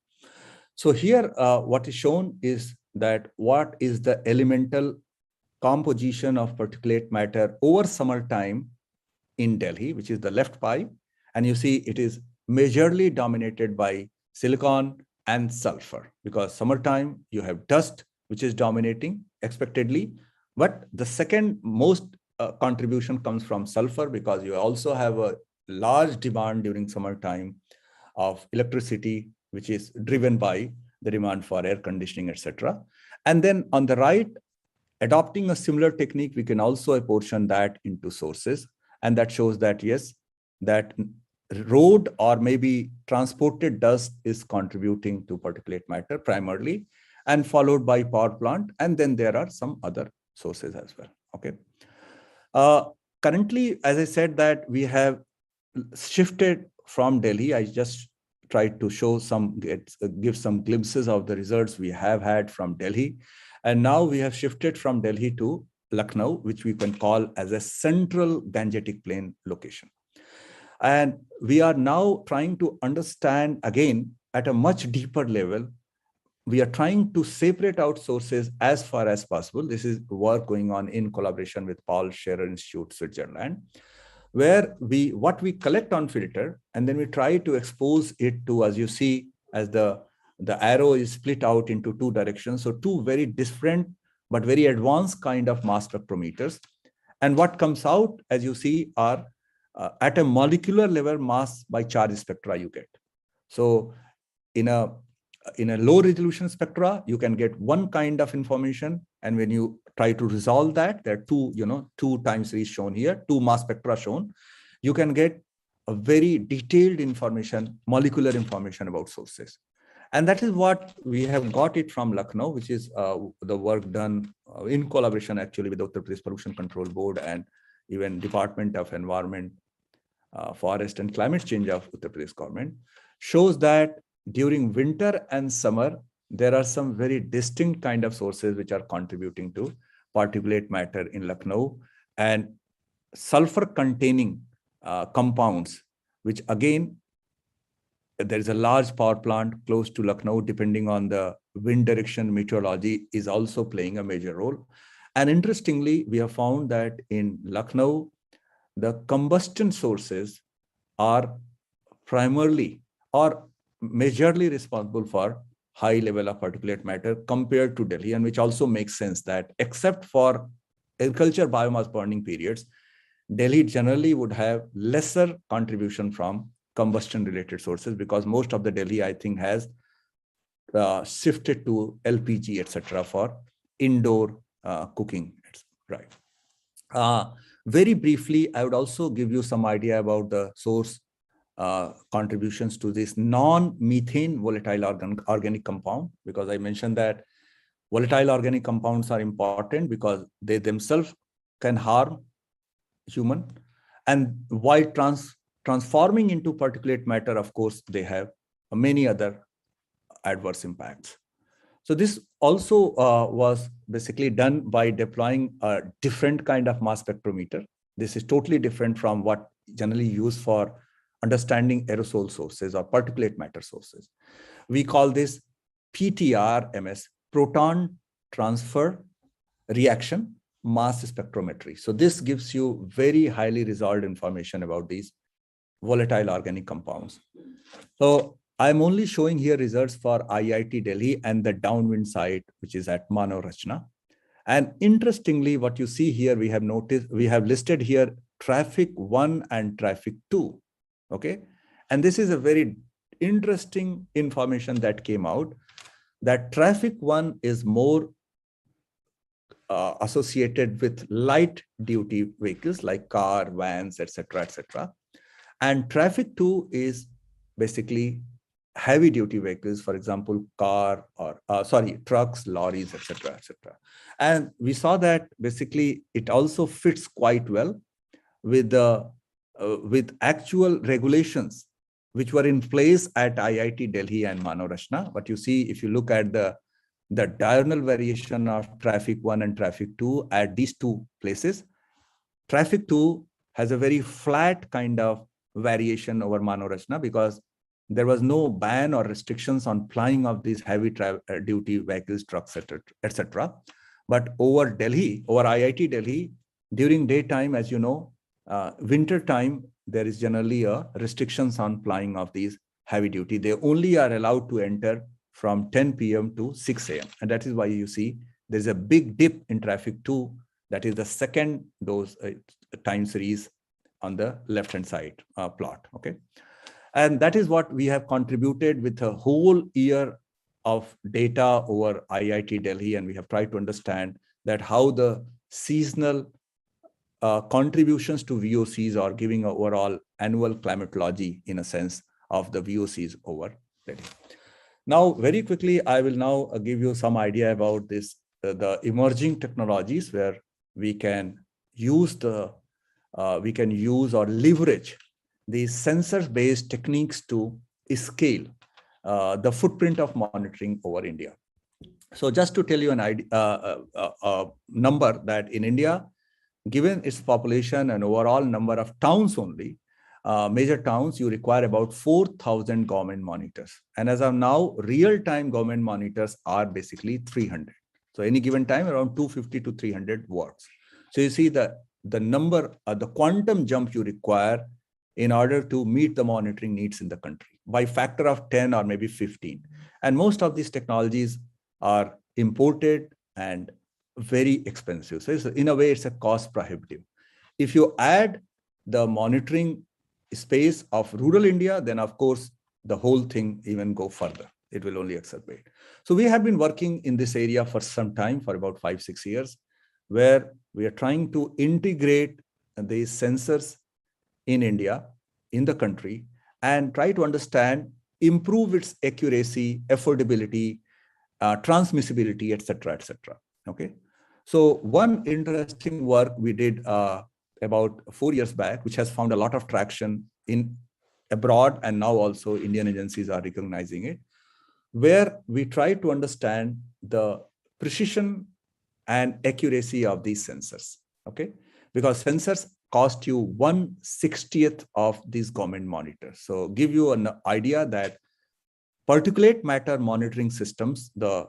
So here, what is shown is that what is the elemental composition of particulate matter over summertime in Delhi, which is the left pie. And you see it is majorly dominated by silicon and sulfur, because summertime you have dust, which is dominating expectedly. But the second most contribution comes from sulfur, because you also have a large demand during summertime of electricity, which is driven by the demand for air conditioning, etc. And then on the right, adopting a similar technique, we can also apportion that into sources. And that shows that, yes, that road or maybe transported dust is contributing to particulate matter primarily, and followed by power plant. And then there are some other sources as well. Okay. Currently, as I said, that we have shifted from Delhi. I just tried to show give some glimpses of the results we have had from Delhi. And now we have shifted from Delhi to Lucknow, which we can call as a central Gangetic Plain location. And we are now trying to understand again at a much deeper level. We are trying to separate out sources as far as possible. This is work going on in collaboration with Paul Scherrer Institute, Switzerland, where what we collect on filter, and then we try to expose it to, as you see, as the arrow is split out into two directions. So two very different, but very advanced kind of mass spectrometers. And what comes out, as you see, are at a molecular level mass by charge spectra you get. So in a low resolution spectra, you can get one kind of information. And when you try to resolve that, there are two time series shown here, two mass spectra shown, you can get a very detailed information, molecular information about sources. And that is what we have got it from Lucknow, which is the work done in collaboration actually with the Uttar Pradesh Pollution Control Board and even Department of Environment, Forest and Climate Change of Uttar Pradesh government, shows that during winter and summer, there are some very distinct kind of sources which are contributing to particulate matter in Lucknow, and sulfur containing compounds, which again, there is a large power plant close to Lucknow, depending on the wind direction, meteorology is also playing a major role. And interestingly, we have found that in Lucknow, the combustion sources are primarily or majorly responsible for high level of particulate matter compared to Delhi, and which also makes sense that except for agriculture biomass burning periods, Delhi generally would have lesser contribution from combustion related sources, because most of the Delhi, I think, has shifted to LPG, etc., for indoor cooking, right? Very briefly, I would also give you some idea about the source contributions to this non-methane volatile organic compound, because I mentioned that volatile organic compounds are important because they themselves can harm human, and while transforming into particulate matter, of course, they have many other adverse impacts. So this also was basically done by deploying a different kind of mass spectrometer. This is totally different from what generally used for understanding aerosol sources or particulate matter sources. We call this PTR-MS, proton transfer reaction mass spectrometry. So this gives you very highly resolved information about these volatile organic compounds. So I'm only showing here results for IIT Delhi and the downwind site, which is at Mahotsav. And interestingly, what you see here, we have listed here traffic 1 and traffic 2. Okay. And this is a very interesting information that came out, that traffic 1 is more associated with light duty vehicles like car, vans, etc., etc. And traffic 2 is basically heavy duty vehicles, for example, car or trucks, lorries, etc., etc. And we saw that basically it also fits quite well with the with actual regulations which were in place at IIT Delhi and Mahotsav. But you see, if you look at the diurnal variation of traffic 1 and traffic 2 at these two places, traffic 2 has a very flat kind of variation over Mahotsav, because there was no ban or restrictions on plying of these heavy duty vehicles, trucks, etc. But over Delhi, over IIT Delhi, during daytime, as you know, winter time, there is generally a restrictions on plying of these heavy duty. They only are allowed to enter from 10 p.m. to 6 a.m. And that is why you see there's a big dip in traffic 2. That is the second dose time series on the left-hand side plot. Okay. And that is what we have contributed with a whole year of data over IIT Delhi. And we have tried to understand that how the seasonal contributions to VOCs are giving overall annual climatology in a sense of the VOCs over Delhi. Now, very quickly, I will now give you some idea about this, the emerging technologies where we can use or leverage these sensor-based techniques to scale the footprint of monitoring over India. So just to tell you an idea, a number that in India, given its population and overall number of towns only, major towns, you require about 4,000 government monitors. And as of now, real-time government monitors are basically 300. So any given time, around 250 to 300 works. So you see the number, the quantum jump you require in order to meet the monitoring needs in the country by factor of 10 or maybe 15. And most of these technologies are imported and very expensive. So in a way, it's a cost prohibitive. If you add the monitoring space of rural India, then of course, the whole thing even go further. It will only exacerbate. So we have been working in this area for some time, for about 5-6 years, where we are trying to integrate these sensors in India, in the country, and try to understand, improve its accuracy, affordability, transmissibility, etc., etc. Okay. So one interesting work we did about 4 years back, which has found a lot of traction in abroad, and now also Indian agencies are recognizing it, where we try to understand the precision and accuracy of these sensors. Okay, because sensors cost you 1/60th of these government monitors. So give you an idea that particulate matter monitoring systems, the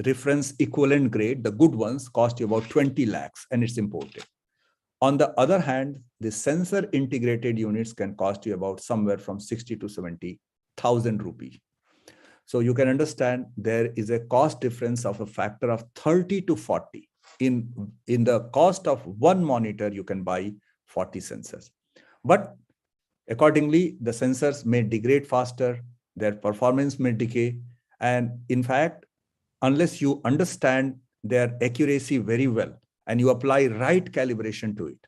reference equivalent grade, the good ones, cost you about 20 lakhs, and it's imported. On the other hand, the sensor integrated units can cost you about somewhere from 60 to 70,000 rupees. So you can understand there is a cost difference of a factor of 30 to 40. In the cost of one monitor, you can buy 40 sensors. But accordingly, the sensors may degrade faster, their performance may decay. And in fact, unless you understand their accuracy very well and you apply right calibration to it,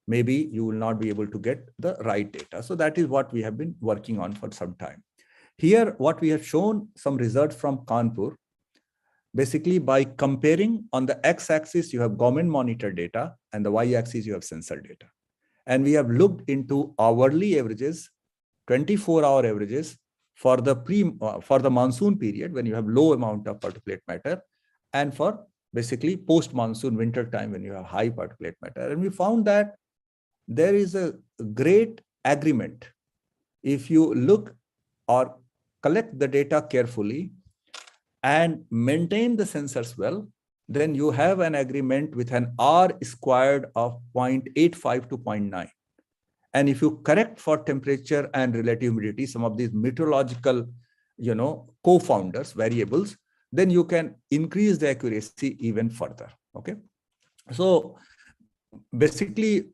maybe you will not be able to get the right data. So that is what we have been working on for some time. Here, what we have shown some results from Kanpur, basically by comparing on the x-axis, you have government monitor data, and the y-axis, you have sensor data. And we have looked into hourly averages, 24-hour averages for the monsoon period when you have low amount of particulate matter, and for basically post-monsoon winter time when you have high particulate matter. And we found that there is a great agreement. If you look or collect the data carefully and maintain the sensors well, then you have an agreement with an R squared of 0.85 to 0.9. And if you correct for temperature and relative humidity, some of these meteorological, co-founders, variables, then you can increase the accuracy even further. Okay. So basically,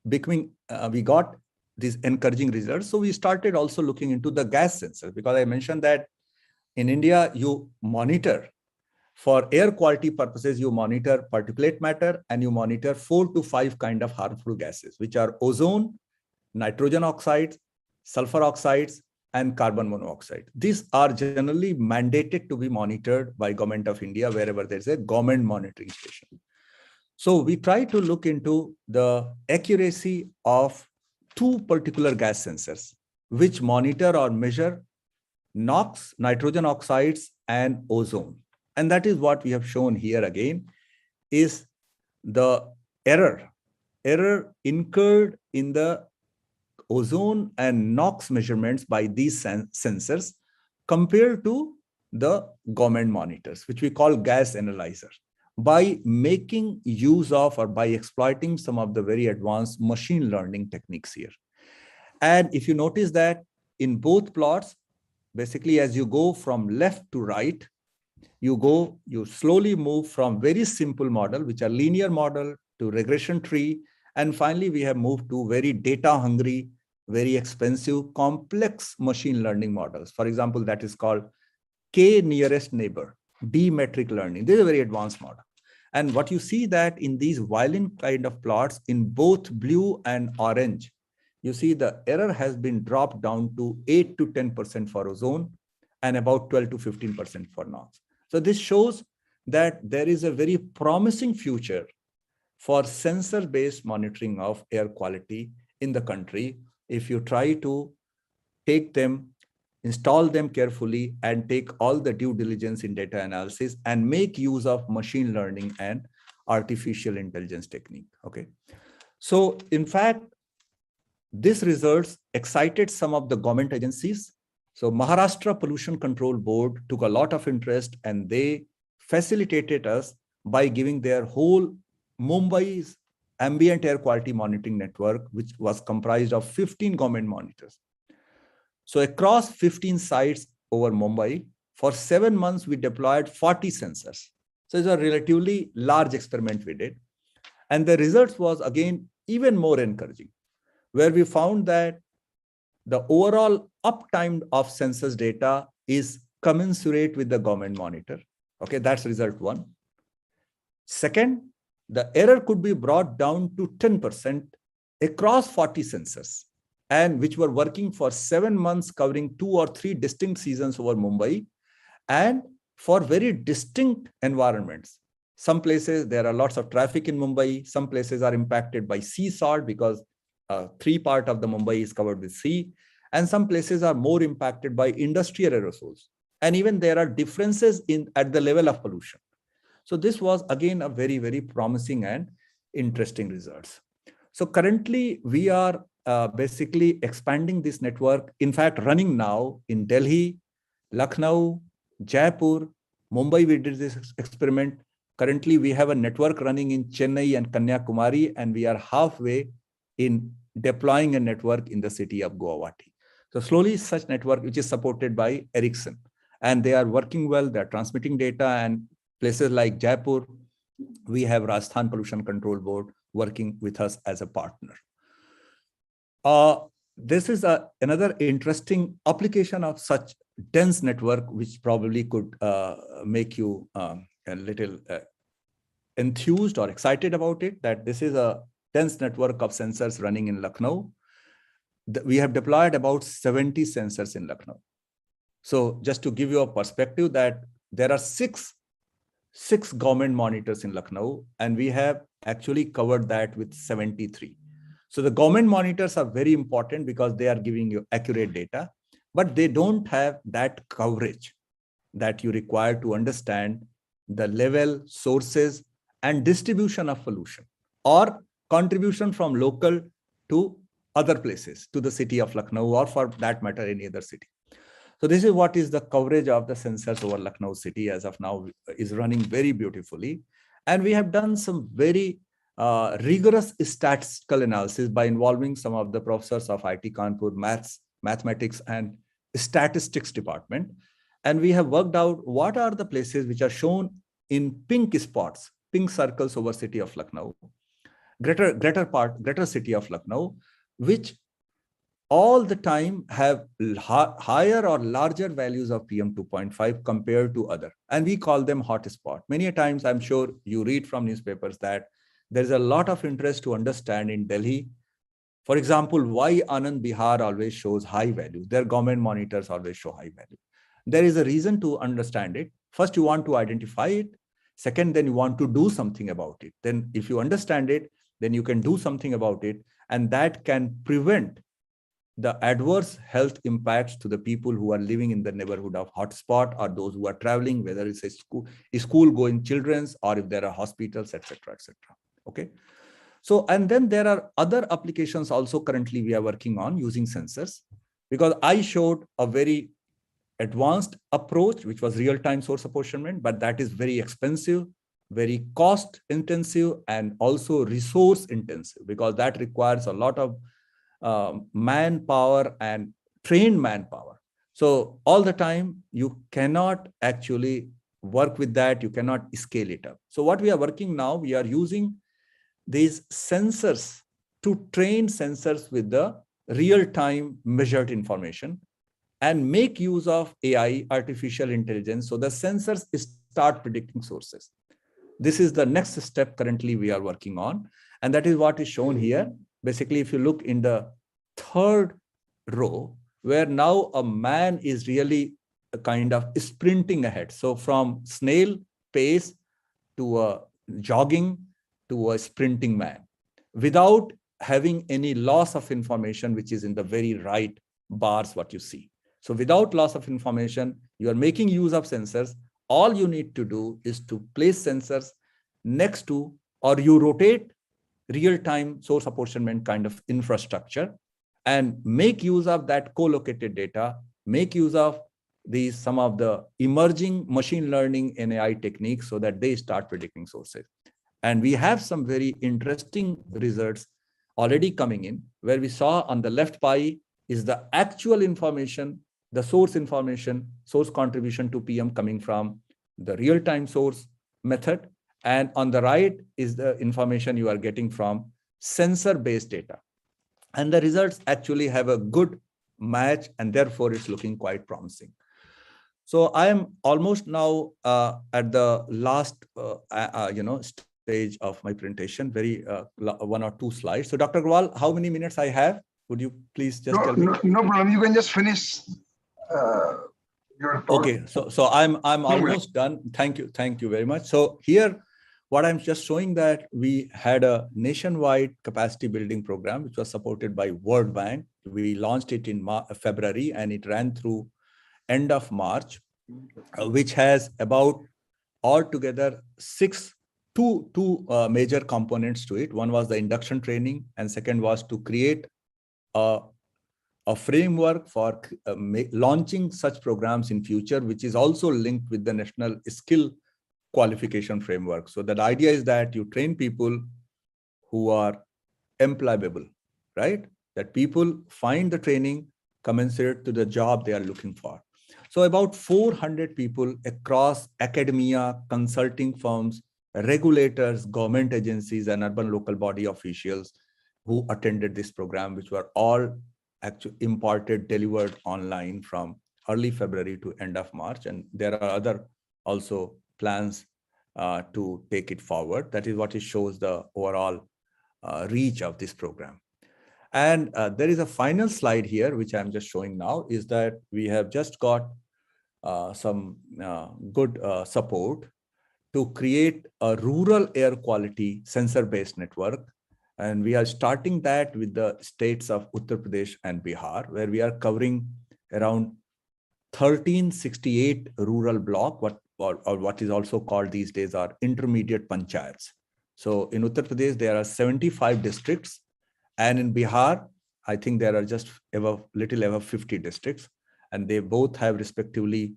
we got these encouraging results. So we started also looking into the gas sensors, because I mentioned that in India, you monitor for air quality purposes, you monitor particulate matter and you monitor 4 to 5 kind of harmful gases, which are ozone, nitrogen oxides, sulfur oxides, and carbon monoxide. These are generally mandated to be monitored by Government of India wherever there's a government monitoring station. So we try to look into the accuracy of 2 particular gas sensors, which monitor or measure NOx, nitrogen oxides, and ozone. And that is what we have shown here again, is the error incurred in the ozone and NOx measurements by these sensors compared to the government monitors, which we call gas analyzer, by making use of or by exploiting some of the very advanced machine learning techniques here. And if you notice that in both plots, basically as you go from left to right, you slowly move from very simple model, which are linear model, to regression tree. And finally, we have moved to very data hungry, very expensive, complex machine learning models. For example, that is called K nearest neighbor, D metric learning. This is a very advanced model. And what you see that in these violin kind of plots in both blue and orange, you see the error has been dropped down to 8 to 10% for ozone and about 12 to 15% for NOx. So this shows that there is a very promising future for sensor-based monitoring of air quality in the country if you try to take them, install them carefully, and take all the due diligence in data analysis and make use of machine learning and artificial intelligence technique. Okay. So in fact, these results excited some of the government agencies. So Maharashtra Pollution Control Board took a lot of interest, and they facilitated us by giving their whole Mumbai's ambient air quality monitoring network, which was comprised of 15 government monitors. So across 15 sites over Mumbai, for 7 months, we deployed 40 sensors. So it's a relatively large experiment we did. And the results was, again, even more encouraging, where we found that the overall uptime of census data is commensurate with the government monitor. Okay, that's result 1. Second, the error could be brought down to 10% across 40 sensors, and which were working for 7 months, covering 2 or 3 distinct seasons over Mumbai, and for very distinct environments. Some places, there are lots of traffic in Mumbai. Some places are impacted by sea salt because 3 part of the Mumbai is covered with sea. And some places are more impacted by industrial aerosols. And even there are differences at the level of pollution. So this was again a very, very promising and interesting results. So currently we are basically expanding this network. In fact, running now in Delhi, Lucknow, Jaipur, Mumbai, we did this experiment. Currently, we have a network running in Chennai and Kanyakumari, and we are halfway in deploying a network in the city of Guwahati. So slowly, such network, which is supported by Ericsson, and they are working well, they're transmitting data, and places like Jaipur, we have Rajasthan Pollution Control Board working with us as a partner. This is another interesting application of such dense network, which probably could make you a little enthused or excited about it, that this is a dense network of sensors running in Lucknow. We have deployed about 70 sensors in Lucknow. So just to give you a perspective, that there are six government monitors in Lucknow, and we have actually covered that with 73. So the government monitors are very important because they are giving you accurate data, but they don't have that coverage that you require to understand the level, sources, and distribution of pollution, or contribution from local to other places, to the city of Lucknow, or for that matter, any other city. So this is what is the coverage of the sensors over Lucknow city as of now, is running very beautifully. And we have done some very rigorous statistical analysis by involving some of the professors of IIT Kanpur mathematics and statistics department. And we have worked out what are the places which are shown in pink spots, pink circles over city of Lucknow, greater city of Lucknow, which all the time have higher or larger values of PM 2.5 compared to other. And we call them hotspot. Many a times, I'm sure you read from newspapers that there's a lot of interest to understand in Delhi. For example, why Anand, Bihar always shows high values. Their government monitors always show high value. There is a reason to understand it. First, you want to identify it. Second, then you want to do something about it. Then if you understand it, then you can do something about it. And that can prevent the adverse health impacts to the people who are living in the neighborhood of hotspot, or those who are traveling, whether it's a school going children's, or if there are hospitals, etc., etc. Okay. So, and then there are other applications also currently we are working on using sensors, because I showed a very advanced approach, which was real-time source apportionment, but that is very expensive, very cost intensive, and also resource intensive, because that requires a lot of manpower and trained manpower. So all the time, you cannot actually work with that. You cannot scale it up. So what we are working now, we are using these sensors to train sensors with the real-time measured information and make use of AI, artificial intelligence, so the sensors start predicting sources. This is the next step currently we are working on. And that is what is shown here. Basically, if you look in the third row, where now a man is really a kind of sprinting ahead. So from snail pace to a jogging to a sprinting man, without having any loss of information, which is in the very right bars, what you see. So without loss of information, you are making use of sensors. All you need to do is to place sensors next to, or you rotate real-time source apportionment kind of infrastructure and make use of that co-located data, make use of these, some of the emerging machine learning and AI techniques, so that they start predicting sources. And we have some very interesting results already coming in, where we saw on the left pie is the actual information, the source information, source contribution to PM coming from the real-time source method. And on the right is the information you are getting from sensor-based data. And the results actually have a good match, and therefore it's looking quite promising. So I am almost now at the last stage of my presentation, very 1 or 2 slides. So Dr. Agrawal, how many minutes I have? Would you please just tell me? No problem. You can just finish your talk. Okay, so I'm almost done. Thank you very much. So here what I'm just showing that we had a nationwide capacity building program, which was supported by World Bank. We launched it in February and it ran through end of March, which has about altogether two major components to it. One was the induction training, and second was to create a framework for launching such programs in future, which is also linked with the national skill qualification framework. So that idea is that you train people who are employable, right? That people find the training commensurate to the job they are looking for. So about 400 people across academia, consulting firms, regulators, government agencies, and urban local body officials who attended this program, which were all actually imparted, delivered online from early February to end of March. And there are other also plans to take it forward. That is what it shows the overall reach of this program. And there is a final slide here, which I'm just showing now, is that we have just got some good support to create a rural air quality sensor-based network. And we are starting that with the states of Uttar Pradesh and Bihar, where we are covering around 1368 rural block, or what is also called these days are intermediate panchayats. So in Uttar Pradesh, there are 75 districts. And in Bihar, I think there are just little over 50 districts. And they both have respectively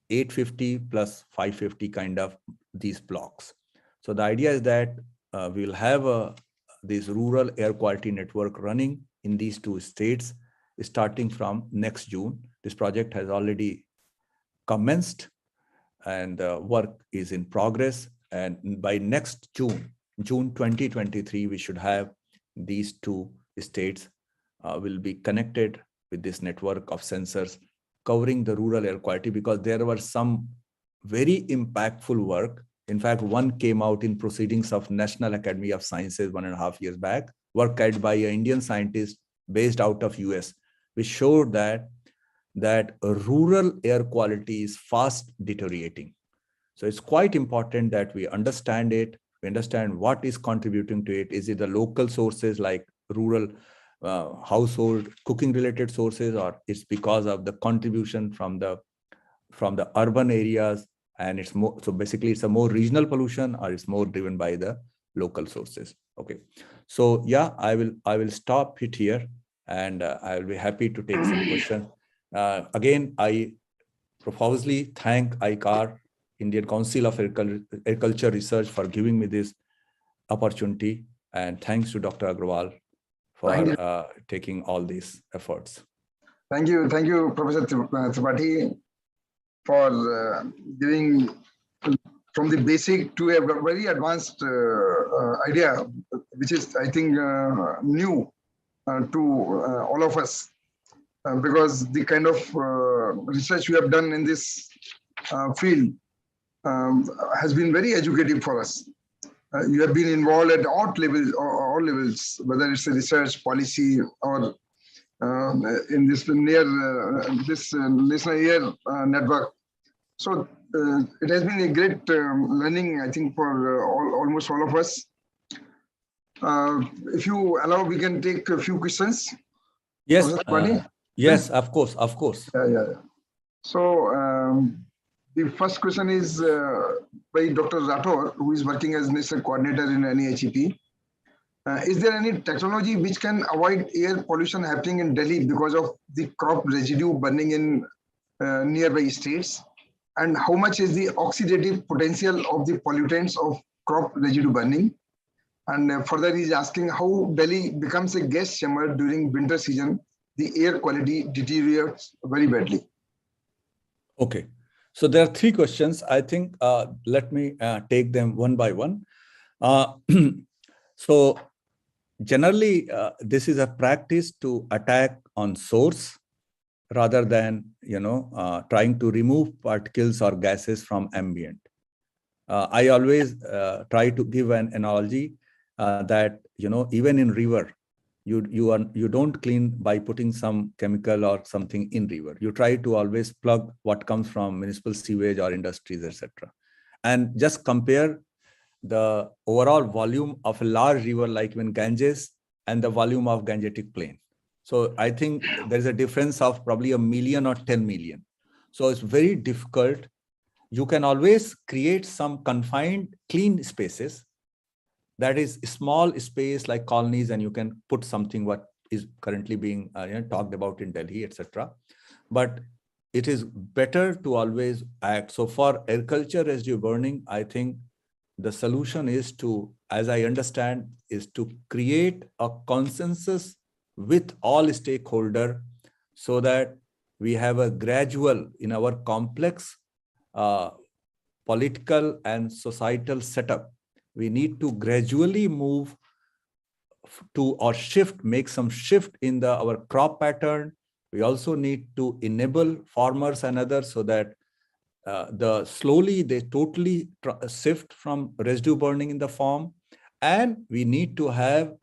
850 plus 550 kind of these blocks. So the idea is that we will have this rural air quality network running in these two states starting from next June. This project has already commenced and work is in progress. And by next June 2023, we should have these two states will be connected with this network of sensors covering the rural air quality, because there were some very impactful work. In fact, one came out in Proceedings of National Academy of Sciences 1.5 years back, work carried by an Indian scientist based out of US, which showed that rural air quality is fast deteriorating. So it's quite important that we understand it. We understand what is contributing to it. Is it the local sources like rural household cooking related sources, or it's because of the contribution from the urban areas, and it's more, so basically it's a more regional pollution, or it's more driven by the local sources. Okay, so yeah, I will stop it here, and I will be happy to take some questions. Again, I profusely thank ICAR, Indian Council of Agriculture Research, for giving me this opportunity, and thanks to Dr. Agrawal for taking all these efforts. Thank you, Professor Tripathi, for giving from the basic to a very advanced idea, which is, I think, new to all of us, because the kind of research we have done in this field has been very educative for us. You have been involved at all levels, whether it's a research, policy, or in this listener ear network. So it has been a great learning, I think, for almost all of us. If you allow, we can take a few questions. Yes, yes, of course. Yeah. So the first question is by Dr. Rathore, who is working as national coordinator in NEHEP. Is there any technology which can avoid air pollution happening in Delhi because of the crop residue burning in nearby states? And how much is the oxidative potential of the pollutants of crop residue burning? And further, he's asking how Delhi becomes a gas chamber during winter season. The air quality deteriorates very badly. Okay, so there are three questions. I think let me take them one by one. So generally, this is a practice to attack on source rather than trying to remove particles or gases from ambient. I always try to give an analogy that even in river, you don't clean by putting some chemical or something in river. You try to always plug what comes from municipal sewage or industries, etc. And just compare the overall volume of a large river like even Ganges and the volume of Gangetic plain. So I think there is a difference of probably 1 million or 10 million. So it's very difficult. You can always create some confined clean spaces, that is small space like colonies, and you can put something what is currently being talked about in Delhi, etc. But it is better to always act. So for agriculture residue burning, I think the solution is to, as I understand, is to create a consensus with all stakeholders so that we have a gradual in our complex political and societal setup. We need to gradually move to or make some shift in our crop pattern. We also need to enable farmers and others so that slowly they totally shift from residue burning in the farm. And we need to have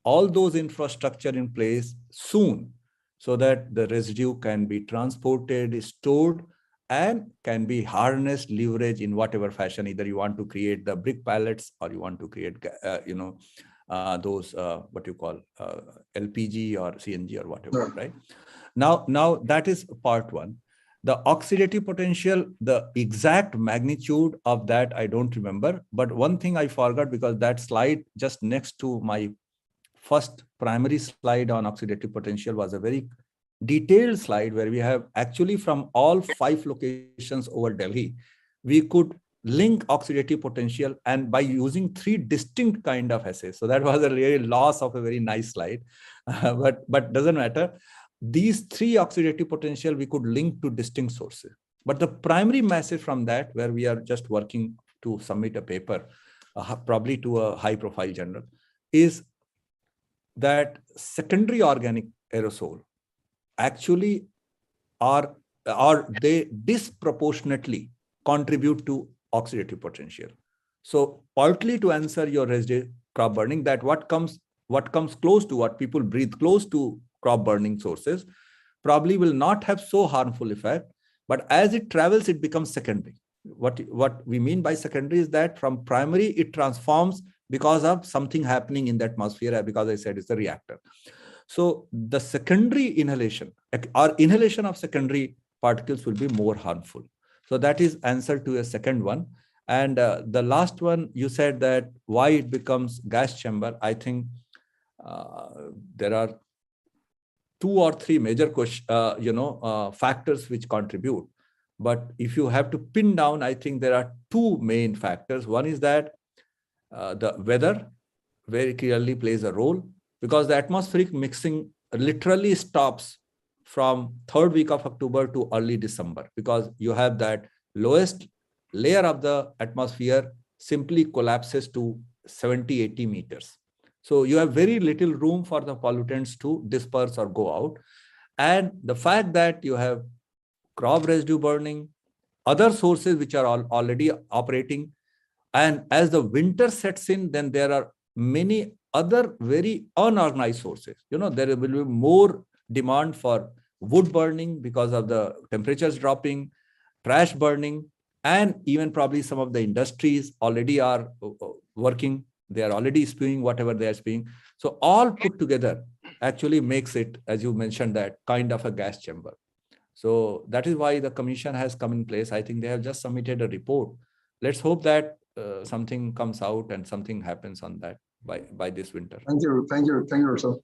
all those infrastructure in place soon so that the residue can be transported, stored, and can be harnessed, leveraged in whatever fashion. Either you want to create the brick pallets or you want to create, those what you call LPG or CNG or whatever, right? Now that is part one. The oxidative potential, the exact magnitude of that, I don't remember. But one thing I forgot, because that slide just next to my first primary slide on oxidative potential was a very detailed slide where we have actually from all 5 locations over Delhi, we could link oxidative potential and by using 3 distinct kind of assays. So that was a really loss of a very nice slide, but doesn't matter. These 3 oxidative potential we could link to distinct sources. But the primary message from that, where we are just working to submit a paper, probably to a high profile journal, is that secondary organic aerosol actually they disproportionately contribute to oxidative potential. So partly to answer your residue crop burning, that what comes close to what people breathe close to crop burning sources probably will not have so harmful effect, but as it travels, it becomes secondary. What we mean by secondary is that from primary, it transforms because of something happening in the atmosphere, because I said it's a reactor. So the secondary inhalation or inhalation of secondary particles will be more harmful. So that is answer to a second one. And the last one, you said that why it becomes gas chamber. I think there are 2 or 3 major factors which contribute. But if you have to pin down, I think there are 2 main factors. One is that the weather very clearly plays a role, because the atmospheric mixing literally stops from 3rd week of October to early December, because you have that lowest layer of the atmosphere simply collapses to 70-80 meters. So you have very little room for the pollutants to disperse or go out. And the fact that you have crop residue burning, other sources which are already operating, and as the winter sets in, then there are many other very unorganized sources. There will be more demand for wood burning because of the temperatures dropping, trash burning, and even probably some of the industries already are working. They are already spewing whatever they are spewing. So all put together actually makes it, as you mentioned, that kind of a gas chamber. So that is why the commission has come in place. I think they have just submitted a report. Let's hope that something comes out and something happens on that by this winter. Thank you, sir.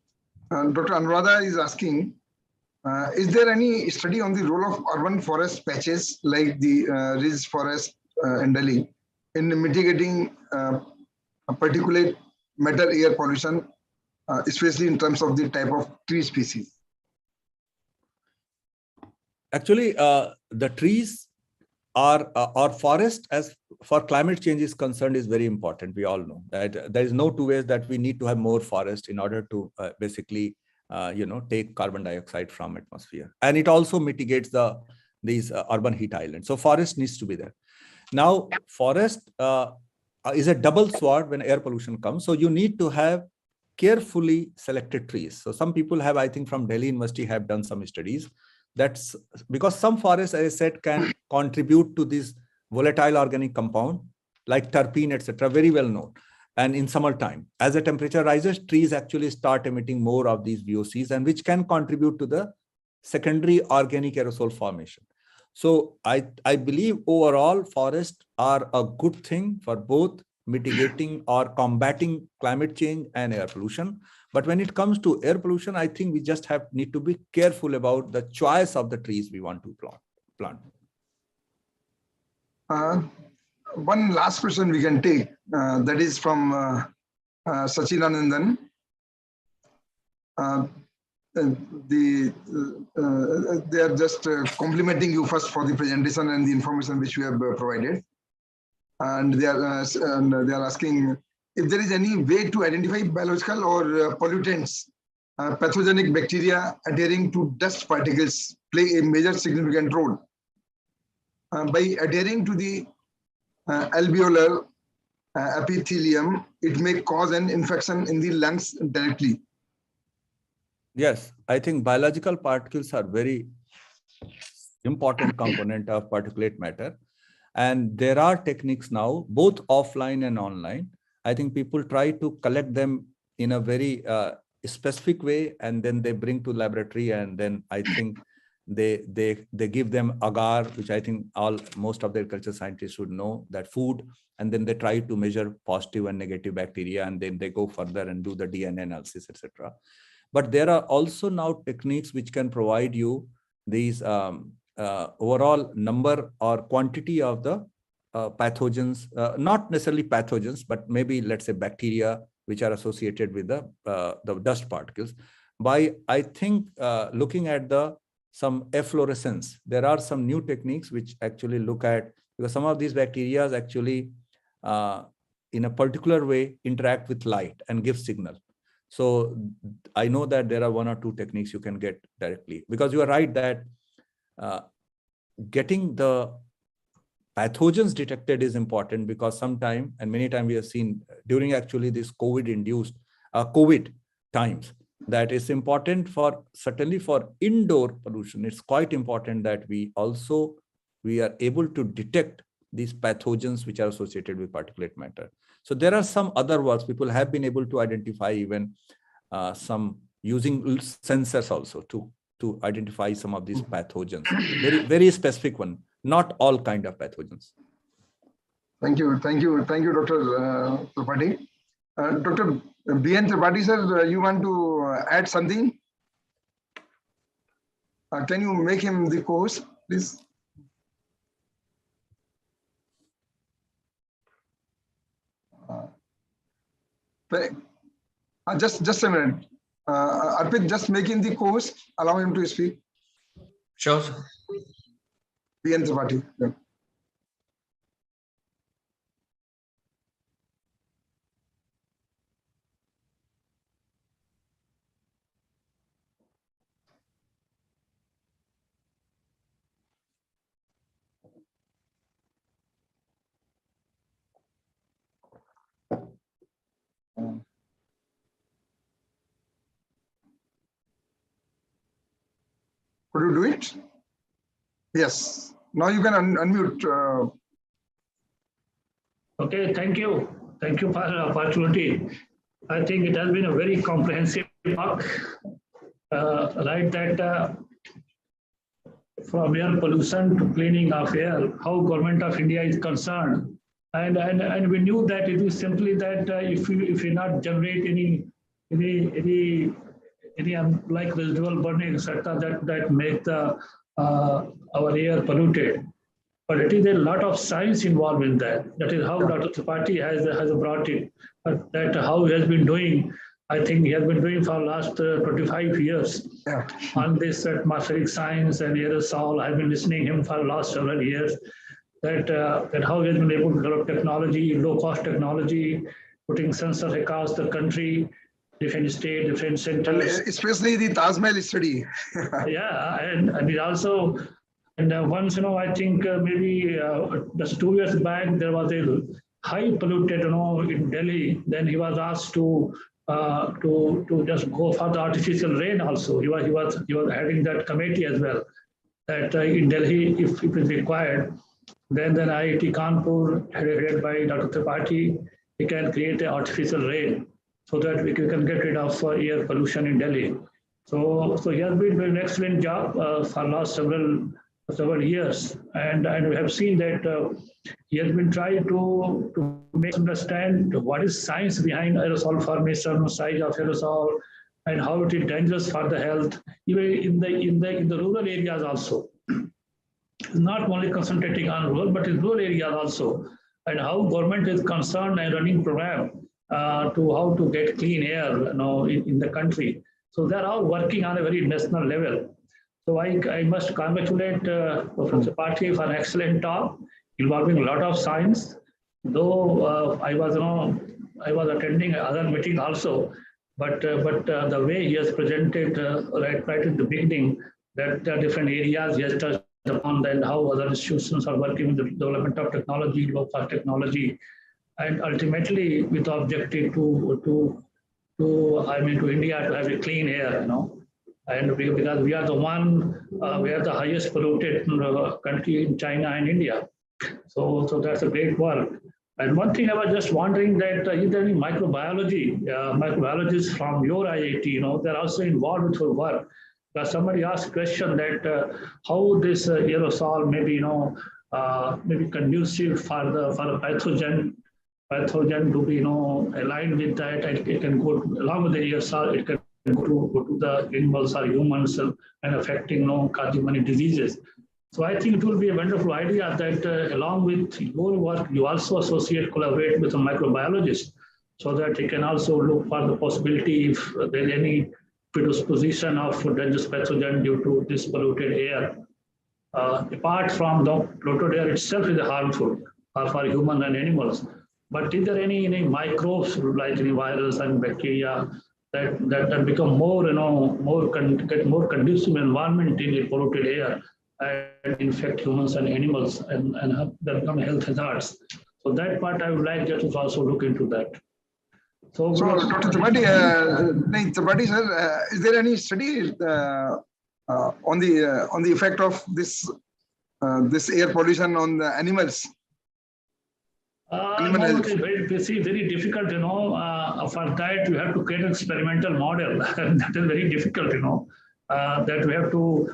Dr. Anuradha is asking, is there any study on the role of urban forest patches like the Riz forest in Delhi in mitigating particulate matter air pollution, especially in terms of the type of tree species? Actually, the trees or forest, as for climate change is concerned, is very important. We all know that there is no 2 ways that we need to have more forest in order to basically take carbon dioxide from atmosphere, and it also mitigates these urban heat islands. So forest needs to be there. Now forest is a double sword when air pollution comes. So you need to have carefully selected trees. So some people have, I think from Delhi University, have done some studies. That's because some forests, as I said, can contribute to this volatile organic compound, like terpene, etc., very well known. And in summertime, as the temperature rises, trees actually start emitting more of these VOCs, and which can contribute to the secondary organic aerosol formation. So I believe overall forests are a good thing for both mitigating or combating climate change and air pollution. But when it comes to air pollution, I think we just need to be careful about the choice of the trees we want to plant. One last question we can take, that is from Sachchidanandan. They are just complimenting you first for the presentation and the information which you have provided, and they are asking if there is any way to identify biological or pollutants, pathogenic bacteria adhering to dust particles play a major significant role. By adhering to the alveolar epithelium, it may cause an infection in the lungs directly. Yes, I think biological particles are very important component of particulate matter. And there are techniques now, both offline and online. I think people try to collect them in a very specific way, and then they bring to laboratory, and then I think they give them agar, which I think most of the agriculture scientists should know, that food, and then they try to measure positive and negative bacteria, and then they go further and do the DNA analysis, etc. But there are also now techniques which can provide you these overall number or quantity of the pathogens, not necessarily pathogens, but maybe let's say bacteria which are associated with the dust particles. By, I think, looking at some efflorescence, there are some new techniques which actually look at, because some of these bacteria actually in a particular way interact with light and give signal. So I know that there are one or two techniques you can get directly, because you are right that getting the pathogens detected is important, because sometime, and many times we have seen during actually this COVID-induced COVID times, that is important for certainly for indoor pollution. It's quite important that we are able to detect these pathogens which are associated with particulate matter. So there are some other works people have been able to identify, even some using sensors also to identify some of these pathogens. Very, very specific one, not all kind of pathogens. Thank you, Dr. Tripathi. Dr. B.N. Tripathi, sir, you want to add something? Can you make him the co-host, please? Just a minute. Arpit, just make him the co-host. Allow him to speak. Sure, sir. B.N. Tripathi. Yeah. Could you do it? Yes. Now you can unmute. Okay, thank you. Thank you for the opportunity. I think it has been a very comprehensive talk. Right, that from air pollution to cleaning of air, how government of India is concerned. And we knew that it is simply that if we not generate any like residual burning, etc., that make our air polluted. But it is a lot of science involved in that. That is how Dr. Tripathi has brought it. That how he has been doing. I think he has been doing for the last 25 years on this atmospheric science and aerosol. I've been listening to him for the last several years. That how he has been able to develop technology, low-cost technology, putting sensors across the country, different state, different centers. Especially the Taj Mahal study. Yeah, and it also, and once, I think maybe just 2 years back, there was a high polluted, in Delhi. Then he was asked to just go for the artificial rain also. He was heading that committee as well. That in Delhi, if it is required, Then IIT Kanpur, headed by Dr. Tripathi, he can create an artificial rain so that we can get rid of air pollution in Delhi. So he has been doing an excellent job for last several years, and we have seen that he has been trying to make us understand what is science behind aerosol formation, size of aerosol, and how it is dangerous for the health, even in the rural areas also. Not only concentrating on rural, but in rural areas also, and how government is concerned and running program to how to get clean air, in the country. So they're all working on a very national level. So I must congratulate Professor Tripathi for an excellent talk involving a lot of science. Though I was attending other meeting also, but the way he has presented right in the beginning, that there are different areas he has touched upon, and how other institutions are working with the development of technology, low-cost technology, and ultimately with the objective to India to have a clean air, and because we are we are the highest polluted country in China and India. So that's a great work. And one thing I was just wondering that is there any microbiologists from your IIT, they're also involved with your work. Somebody asked a question that how this aerosol maybe conducive for a pathogen to be aligned with that, and it can go along with the aerosol, it can go to the animals or humans and affecting causing many diseases. So I think it will be a wonderful idea that along with your work, you also collaborate with a microbiologist, so that he can also look for the possibility if there's any predisposition of dangerous pathogen due to this polluted air. Apart from the polluted air itself is harmful for humans and animals, but is there any microbes like any virus and bacteria that become more get more conducive environment in the polluted air and infect humans and animals and that become health hazards? So that part I would like you to also look into that. So Dr. Tripathi, sir, is there any study on the effect of this air pollution on the animals? No, it is very difficult, for that you have to create an experimental model. That is very difficult, that we have to,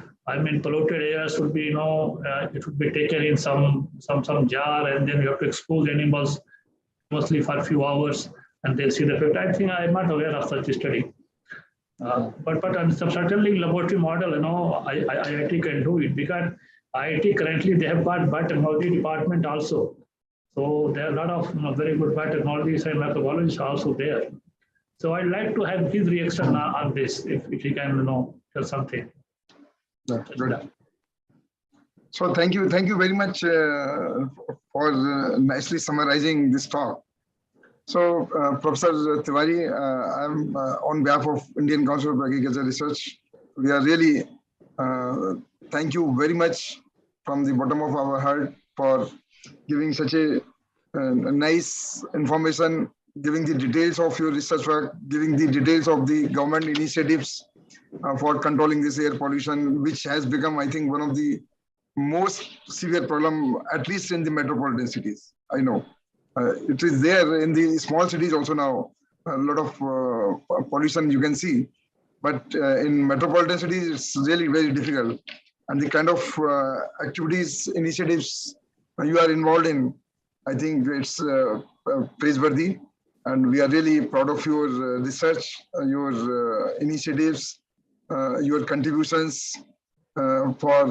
polluted air should be, it should be taken in some jar, and then you have to expose animals mostly for a few hours, and they'll see the effect. I think I'm not aware of such a study. But certainly laboratory model, IIT can do it, because IIT currently they have got biotechnology department also. So there are a lot of very good biotechnologists and microbiologists also there. So I'd like to have his reaction on this, if he can, tell something. Good. So thank you very much for nicely summarizing this talk. So Professor Tiwari, I'm on behalf of Indian Council of Agricultural Research. We are really thank you very much from the bottom of our heart for giving such a nice information, giving the details of your research work, giving the details of the government initiatives for controlling this air pollution, which has become, I think, one of the most severe problem, at least in the metropolitan cities. I know it is there in the small cities also now. A lot of pollution you can see, but in metropolitan cities, it's really very difficult. And the kind of activities, initiatives you are involved in, I think it's praiseworthy. And we are really proud of your research, your initiatives, your contributions for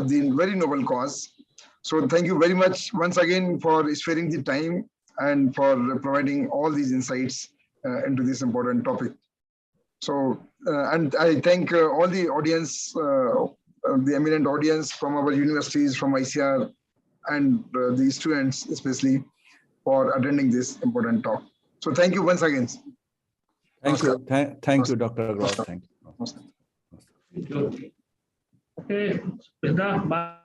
the very noble cause. So thank you very much once again for sparing the time and for providing all these insights into this important topic. So, and I thank all the audience, the eminent audience from our universities, from ICAR, and the students especially for attending this important talk. So thank you once again. Thank you. Thank you, Dr. Agrawal. Thank you. Okay, bye.